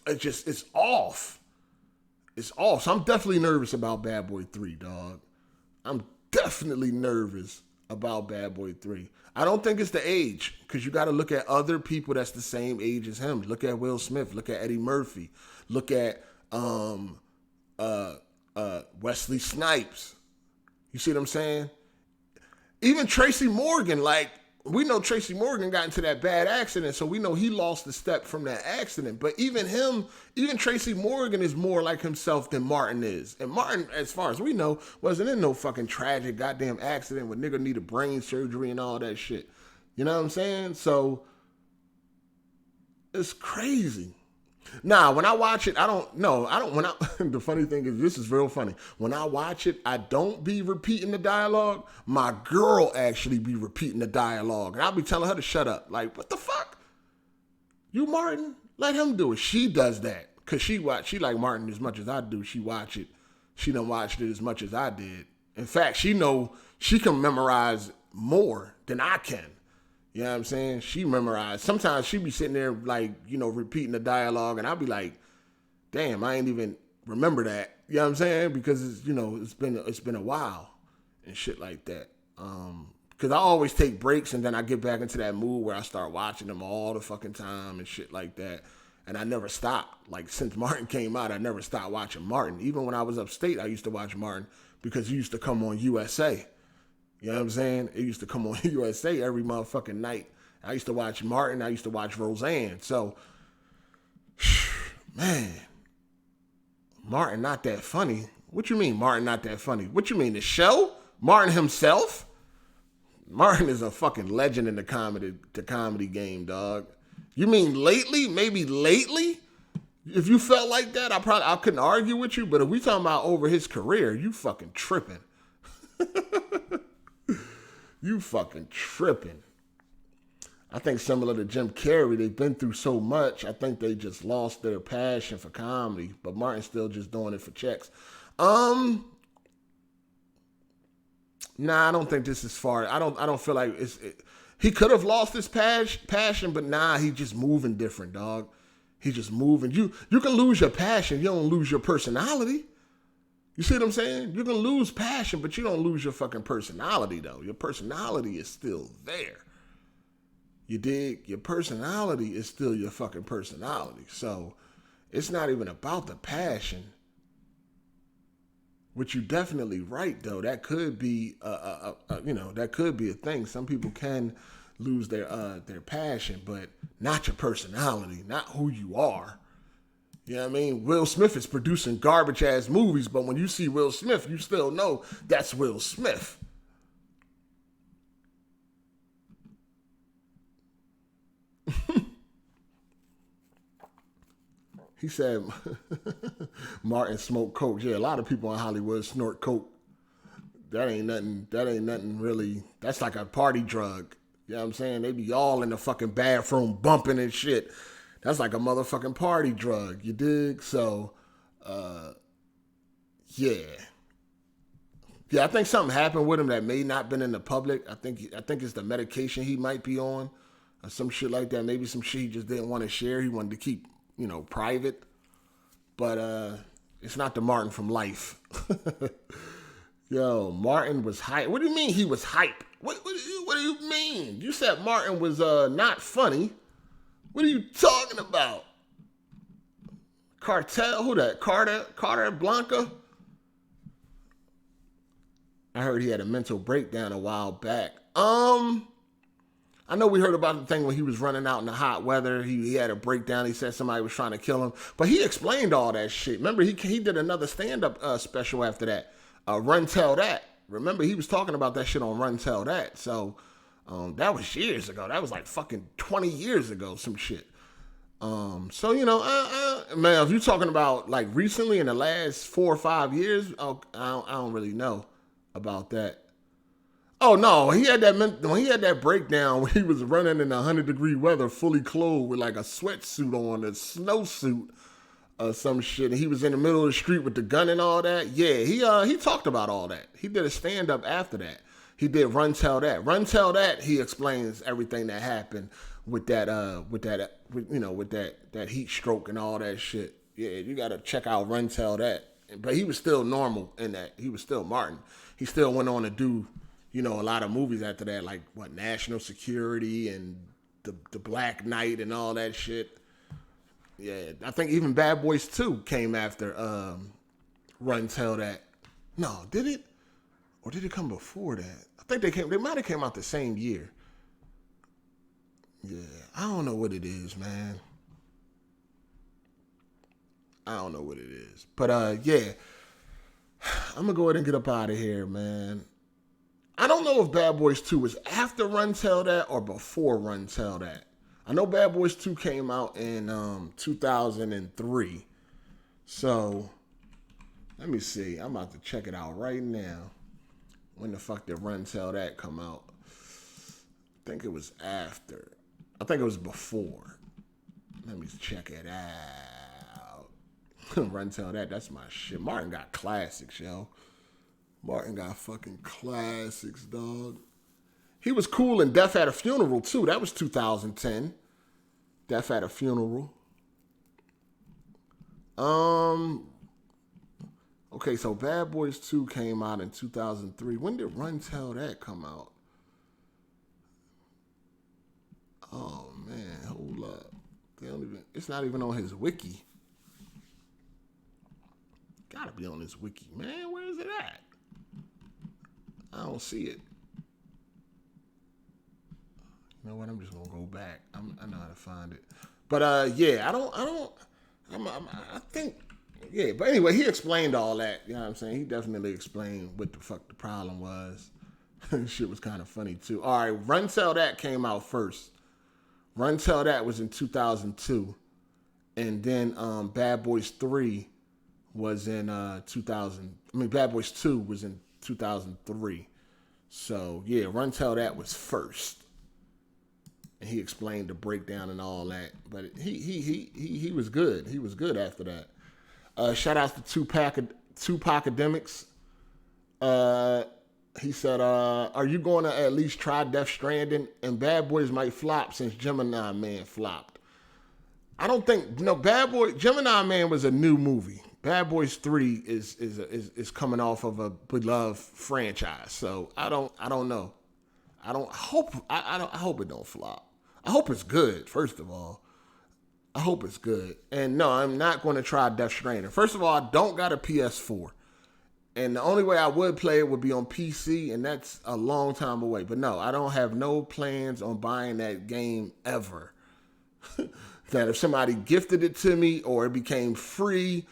off. It's off. So I'm definitely nervous about Bad Boy 3, dog. I'm definitely nervous about Bad Boy 3. I don't think it's the age, because you got to look at other people that's the same age as him. Look at Will Smith. Look at Eddie Murphy. Look at Wesley Snipes. You see what I'm saying? Even Tracy Morgan, like, we know Tracy Morgan got into that bad accident, so we know he lost a step from that accident. But even Tracy Morgan is more like himself than Martin is. And Martin, as far as we know, wasn't in no fucking tragic goddamn accident where nigga needed brain surgery and all that shit. You know what I'm saying? So, it's crazy. Nah, when I watch it, the funny thing is, this is real funny. When I watch it, I don't be repeating the dialogue. My girl actually be repeating the dialogue. And I'll be telling her to shut up. Like, what the fuck? You Martin? Let him do it. She does that. Because she like Martin as much as I do. She watch it. She done watched it as much as I did. In fact, she can memorize more than I can. You know what I'm saying? She memorized. Sometimes she be sitting there like, you know, repeating the dialogue, and I'll be like, damn, I ain't even remember that. You know what I'm saying? Because it's been a while and shit like that. Because I always take breaks and then I get back into that mood where I start watching them all the fucking time and shit like that. And I never stopped. Like, since Martin came out, I never stopped watching Martin. Even when I was upstate, I used to watch Martin because he used to come on USA. You know what I'm saying? It used to come on USA every motherfucking night. I used to watch Martin. I used to watch Roseanne. So, man, Martin not that funny. What you mean Martin not that funny? What you mean, the show? Martin himself? Martin is a fucking legend in the comedy game, dog. You mean lately? Maybe lately? If you felt like that, I couldn't argue with you. But if we talking about over his career, you fucking tripping. You fucking tripping. I think similar to Jim Carrey, they've been through so much. I think they just lost their passion for comedy. But Martin's still just doing it for checks. Nah, I don't think this is far. I don't feel like he could have lost his passion, but nah, he just moving different, dog. He just moving. You can lose your passion, you don't lose your personality. You see what I'm saying? You can lose passion, but you don't lose your fucking personality, though. Your personality is still there. You dig? Your personality is still your fucking personality. So it's not even about the passion. Which you definitely right, though. That could be that could be a thing. Some people can lose their passion, but not your personality, not who you are. You know what I mean? Will Smith is producing garbage ass movies, but when you see Will Smith, you still know that's Will Smith. He said Martin smoked coke. Yeah, a lot of people in Hollywood snort coke. That ain't nothing really. That's like a party drug. You know what I'm saying? They be all in the fucking bathroom bumping and shit. That's like a motherfucking party drug. You dig? So, yeah. Yeah, I think something happened with him that may not been in the public. I think it's the medication he might be on or some shit like that. Maybe some shit he just didn't want to share. He wanted to keep private. But it's not the Martin from Life. Yo, Martin was hype. What do you mean he was hype? What do you mean? You said Martin was not funny. What are you talking about? Cartel? Who that? Carter Blanca? I heard he had a mental breakdown a while back. I know we heard about the thing when he was running out in the hot weather. He had a breakdown. He said somebody was trying to kill him. But he explained all that shit. Remember, he did another stand-up special after that. Run Tell That. Remember, he was talking about that shit on Run Tell That. So that was years ago. That was like fucking 20 years ago, some shit. Man, if you're talking about like recently in the last 4 or 5 years, I don't really know about that. Oh no, when he had that breakdown when he was running in 100-degree weather, fully clothed with like a sweatsuit on, a snowsuit, some shit, and he was in the middle of the street with the gun and all that. Yeah, he talked about all that. He did a stand up after that. He did Run Tell That. Run Tell That. He explains everything that happened with that heat stroke and all that shit. Yeah, you gotta check out Run Tell That. But he was still normal in that. He was still Martin. He still went on to do a lot of movies after that, like National Security and the Black Knight and all that shit. Yeah, I think even Bad Boys 2 came after Run Tell That. No, did it? Or did it come before that? I think they might have came out the same year. Yeah, I don't know what it is, man. I don't know what it is. But yeah, I'm gonna go ahead and get up out of here, man. I don't know if Bad Boys 2 was after Run Tell That or before Run Tell That. I know Bad Boys 2 came out in 2003. So, let me see. I'm about to check it out right now. When the fuck did Run Tell That come out? I think it was after. I think it was before. Let me check it out. Run Tell That, that's my shit. Martin got classics, yo. Martin got fucking classics, dog. He was cool in Death at a Funeral, too. That was 2010. Death at a Funeral. Okay, so Bad Boys 2 came out in 2003. When did Run Tell That come out? Oh man, hold up. They don't even. It's not even on his wiki. Gotta be on his wiki, man. Where is it at? I don't see it. You know what? I'm just gonna go back. I know how to find it. But yeah, I think. Yeah, but anyway, he explained all that. You know what I'm saying? He definitely explained what the fuck the problem was. Shit was kind of funny too. All right, Run Tell That came out first. Run Tell That was in 2002, and then Bad Boys 3 was in 2000. I mean, Bad Boys 2 was in 2003. So yeah, Run Tell That was first, and he explained the breakdown and all that. But he was good. He was good after that. Shout out to Tupac Academics. He said, "Are you going to at least try Death Stranding? And Bad Boys might flop since Gemini Man flopped." I don't think Gemini Man was a new movie. Bad Boys 3 is coming off of a beloved franchise. So I don't know. I hope it don't flop. I hope it's good, first of all. I hope it's good. And no, I'm not going to try Death Stranding. First of all, I don't got a PS4. And the only way I would play it would be on PC, and that's a long time away. But no, I don't have no plans on buying that game ever. That if somebody gifted it to me or it became free,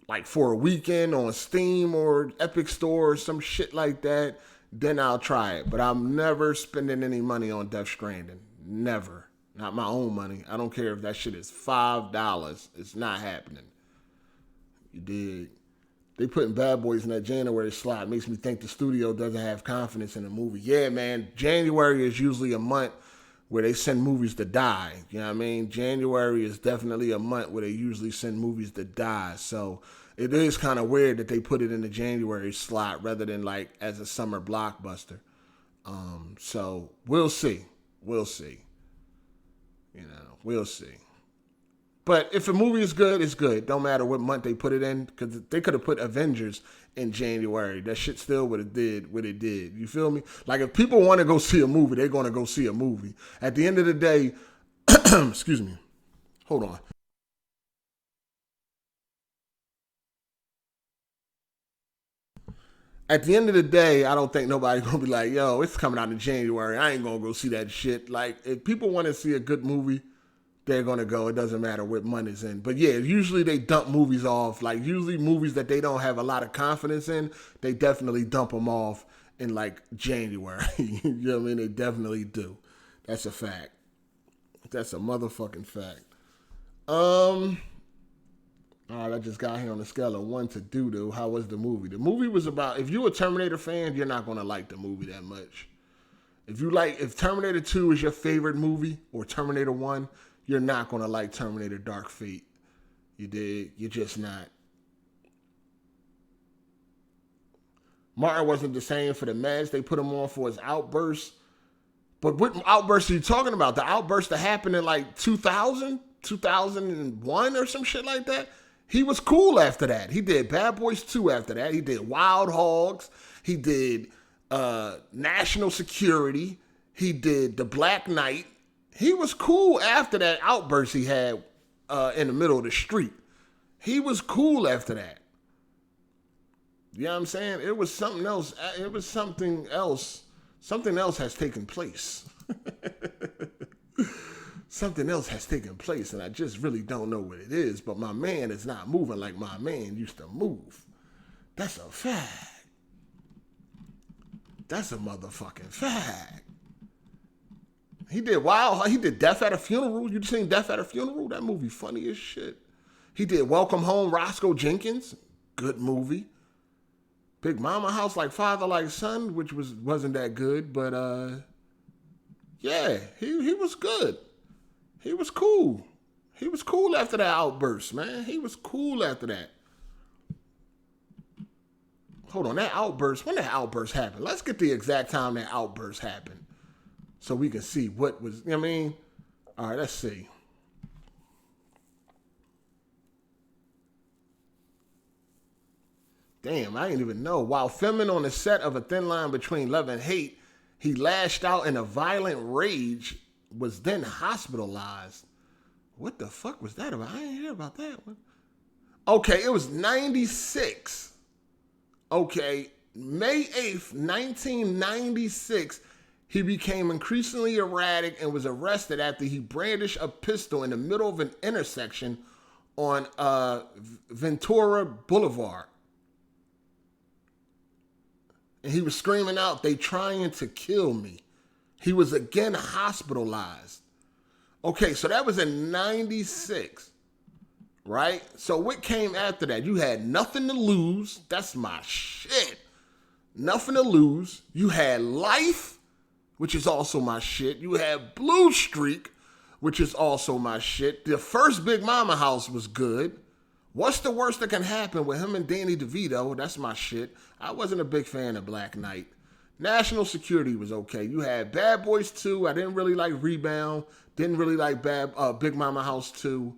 like for a weekend on Steam or Epic Store or some shit like that, then I'll try it. But I'm never spending any money on Death Stranding. Never. Not my own money. I don't care if that shit is $5. It's not happening. You dig? They putting Bad Boys in that January slot. It makes me think the studio doesn't have confidence in the movie. Yeah, man. January is usually a month where they send movies to die. You know what I mean? January is definitely a month where they usually send movies to die. So it is kind of weird that they put it in the January slot rather than like as a summer blockbuster. So we'll see. We'll see. You know, we'll see. But if a movie is good, it's good. Don't matter what month they put it in, because they could have put Avengers in January. That shit still would have did what it did. You feel me? Like if people want to go see a movie, they're going to go see a movie. At the end of the day, excuse me. Hold on. At the end of the day, I don't think nobody's gonna be like, yo, it's coming out in January. I ain't gonna go see that shit. Like, if people want to see a good movie, they're gonna go. It doesn't matter what money's in. But yeah, usually they dump movies off. Like usually movies that they don't have a lot of confidence in, they definitely dump them off in like January. You know what I mean? They definitely do. That's a fact. That's a motherfucking fact. All right, I just got here on a scale of 1 to doo-doo. How was the movie? The movie was about, if you're a Terminator fan, you're not going to like the movie that much. If Terminator 2 is your favorite movie, or Terminator 1, you're not going to like Terminator Dark Fate. You dig? You're just not. Martin wasn't the same for the meds they put him on for his outbursts. But what outbursts are you talking about? The outburst that happened in like 2000, 2001 or some shit like that? He was cool after that. He did Bad Boys 2 after that. He did Wild Hogs. He did National Security. He did The Black Knight. He was cool after that outburst he had in the middle of the street. He was cool after that. You know what I'm saying? It was something else. It was something else. Something else has taken place. Something else has taken place, and I just really don't know what it is. But my man is not moving like my man used to move. That's a fact. That's a motherfucking fact. He did Death at a Funeral. You seen Death at a Funeral? That movie funny as shit. He did Welcome Home, Roscoe Jenkins. Good movie. Big Mama House Like Father Like Son, which wasn't that good, but yeah, he was good. He was cool. He was cool after that outburst, man. He was cool after that. Hold on, when that outburst happened? Let's get the exact time that outburst happened so we can see what was, you know what I mean? All right, let's see. Damn, I didn't even know. While filming on the set of A Thin Line Between Love and Hate, he lashed out in a violent rage, was then hospitalized. What the fuck was that about? I didn't hear about that one. Okay, it was 96. Okay, May 8th, 1996, he became increasingly erratic and was arrested after he brandished a pistol in the middle of an intersection on Ventura Boulevard. And he was screaming out, "They trying to kill me." He was again hospitalized. Okay, so that was in 96, right? So what came after that? You had Nothing to Lose. That's my shit. Nothing to Lose. You had Life, which is also my shit. You had Blue Streak, which is also my shit. The first Big Mama House was good. What's the Worst That Can Happen with him and Danny DeVito? That's my shit. I wasn't a big fan of Black Knight. National Security was okay. You had Bad Boys 2. I didn't really like Rebound. Didn't really like Big Mama House 2.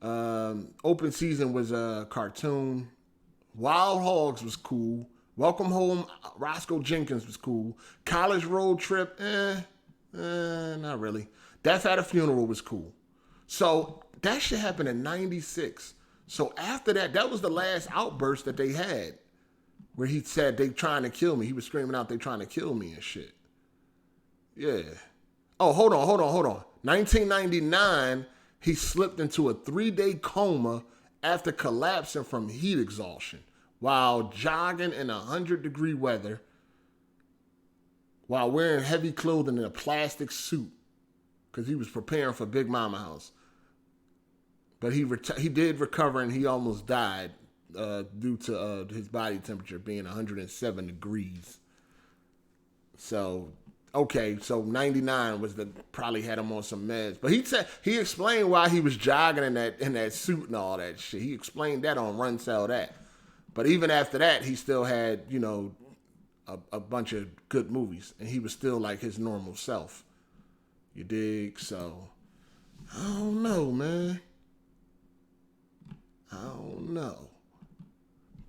Open Season was a cartoon. Wild Hogs was cool. Welcome Home, Roscoe Jenkins was cool. College Road Trip, not really. Death at a Funeral was cool. So that shit happened in 96. So after that, that was the last outburst that they had, where he said, "They trying to kill me." He was screaming out, "They trying to kill me" and shit. Yeah. Oh, hold on. 1999, he slipped into a 3-day coma after collapsing from heat exhaustion while jogging in 100-degree weather while wearing heavy clothing in a plastic suit because he was preparing for Big Mama House. But he did recover, and he almost died due to his body temperature being 107 degrees. So, okay, so 99 was probably had him on some meds. But he explained why he was jogging in that suit and all that shit. He explained that on Run Sell That. But even after that, he still had, a bunch of good movies, and he was still like his normal self. You dig? So, I don't know, man. I don't know.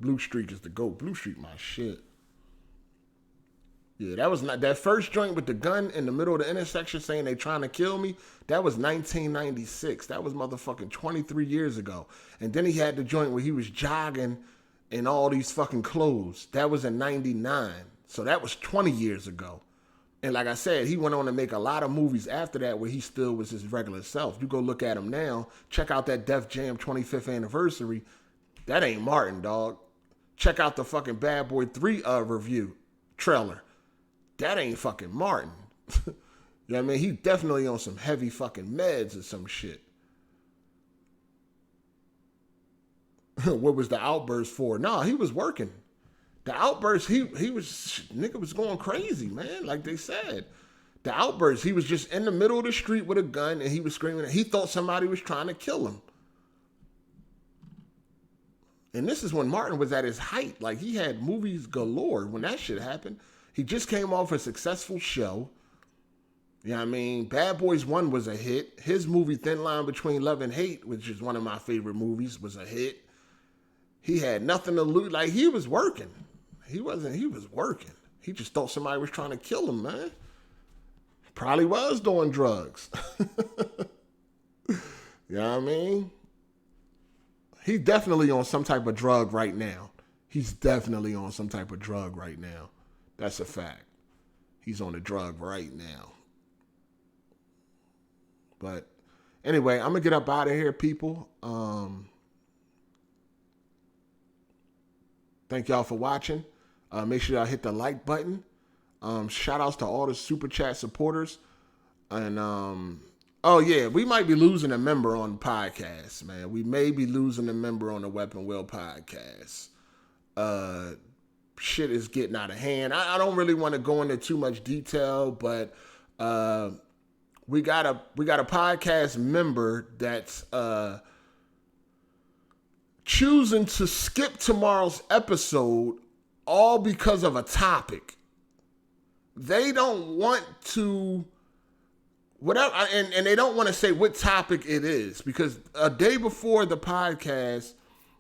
Blue Streak is the GOAT. Blue Streak, my shit. Yeah, that was not that first joint with the gun in the middle of the intersection saying they trying to kill me. That was 1996. That was motherfucking 23 years ago. And then he had the joint where he was jogging in all these fucking clothes. That was in 99. So that was 20 years ago. And like I said, he went on to make a lot of movies after that where he still was his regular self. You go look at him now, check out that Def Jam 25th anniversary. That ain't Martin, dog. Check out the fucking Bad Boy 3 review trailer. That ain't fucking Martin. You know what I mean? He definitely on some heavy fucking meds or some shit. What was the outburst for? No, he was working. The outburst, nigga was going crazy, man. Like they said. The outburst, he was just in the middle of the street with a gun and he was screaming. He thought somebody was trying to kill him. And this is when Martin was at his height. Like he had movies galore when that shit happened. He just came off a successful show. You know what I mean? Bad Boys 1 was a hit. His movie Thin Line Between Love and Hate, which is one of my favorite movies, was a hit. He had nothing to lose. Like he was working. He was working. He just thought somebody was trying to kill him, man. Probably was doing drugs. You know what I mean? He's definitely on some type of drug right now. That's a fact. He's on a drug right now. But anyway, I'm going to get up out of here, people. Thank y'all for watching. Make sure y'all hit the like button. Shout outs to all the super chat supporters. And oh yeah, we might be losing a member on the podcast, man. We may be losing a member on the Weapon Wheel podcast. Shit is getting out of hand. I don't really want to go into too much detail, but we got a podcast member that's choosing to skip tomorrow's episode all because of a topic. They don't want to, whatever, and they don't want to say what topic it is, because a day before the podcast,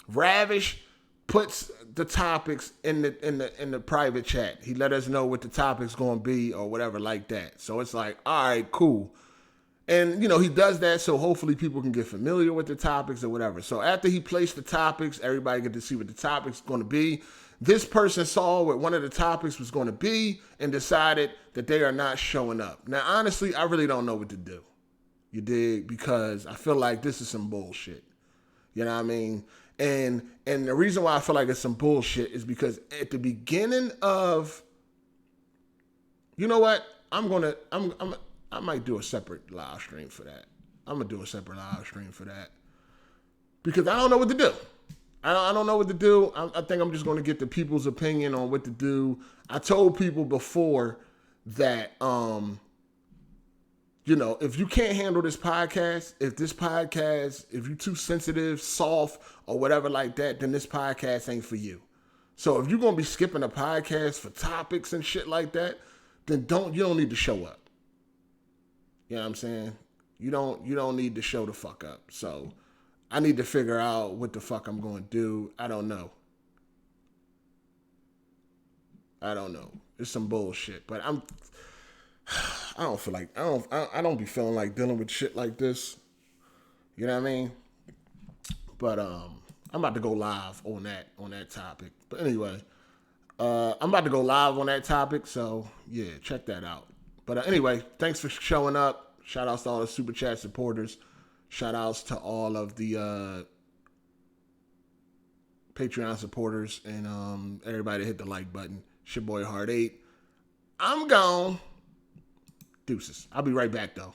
Ravish puts the topics in the private chat. He let us know what the topic's going to be or whatever like that. So it's like, all right, cool. And, you know, he does that so hopefully people can get familiar with the topics or whatever. So after he placed the topics, everybody get to see what the topic's going to be. This person saw what one of the topics was going to be and decided that they are not showing up. Now, honestly, I really don't know what to do. You dig? Because I feel like this is some bullshit. You know what I mean? And the reason why I feel like it's some bullshit is because at the beginning of, you know what? I might do a separate live stream for that. I'm going to do a separate live stream for that. Because I don't know what to do. I don't know what to do. I think I'm just going to get the people's opinion on what to do. I told people before that, you know, if you can't handle this podcast, if you're too sensitive, soft, or whatever like that, then this podcast ain't for you. So if you're going to be skipping a podcast for topics and shit like that, then you don't need to show up. You know what I'm saying? You don't need to show the fuck up. So I need to figure out what the fuck I'm going to do. I don't know. It's some bullshit, but I don't feel like I don't be feeling like dealing with shit like this. You know what I mean? But I'm about to go live on that topic. But anyway, I'm about to go live on that topic, so yeah, check that out. But anyway, thanks for showing up. Shout outs to all the Super Chat supporters. Shout outs to all of the Patreon supporters and everybody hit the like button. It's your boy Hard8. I'm gone. Deuces. I'll be right back though.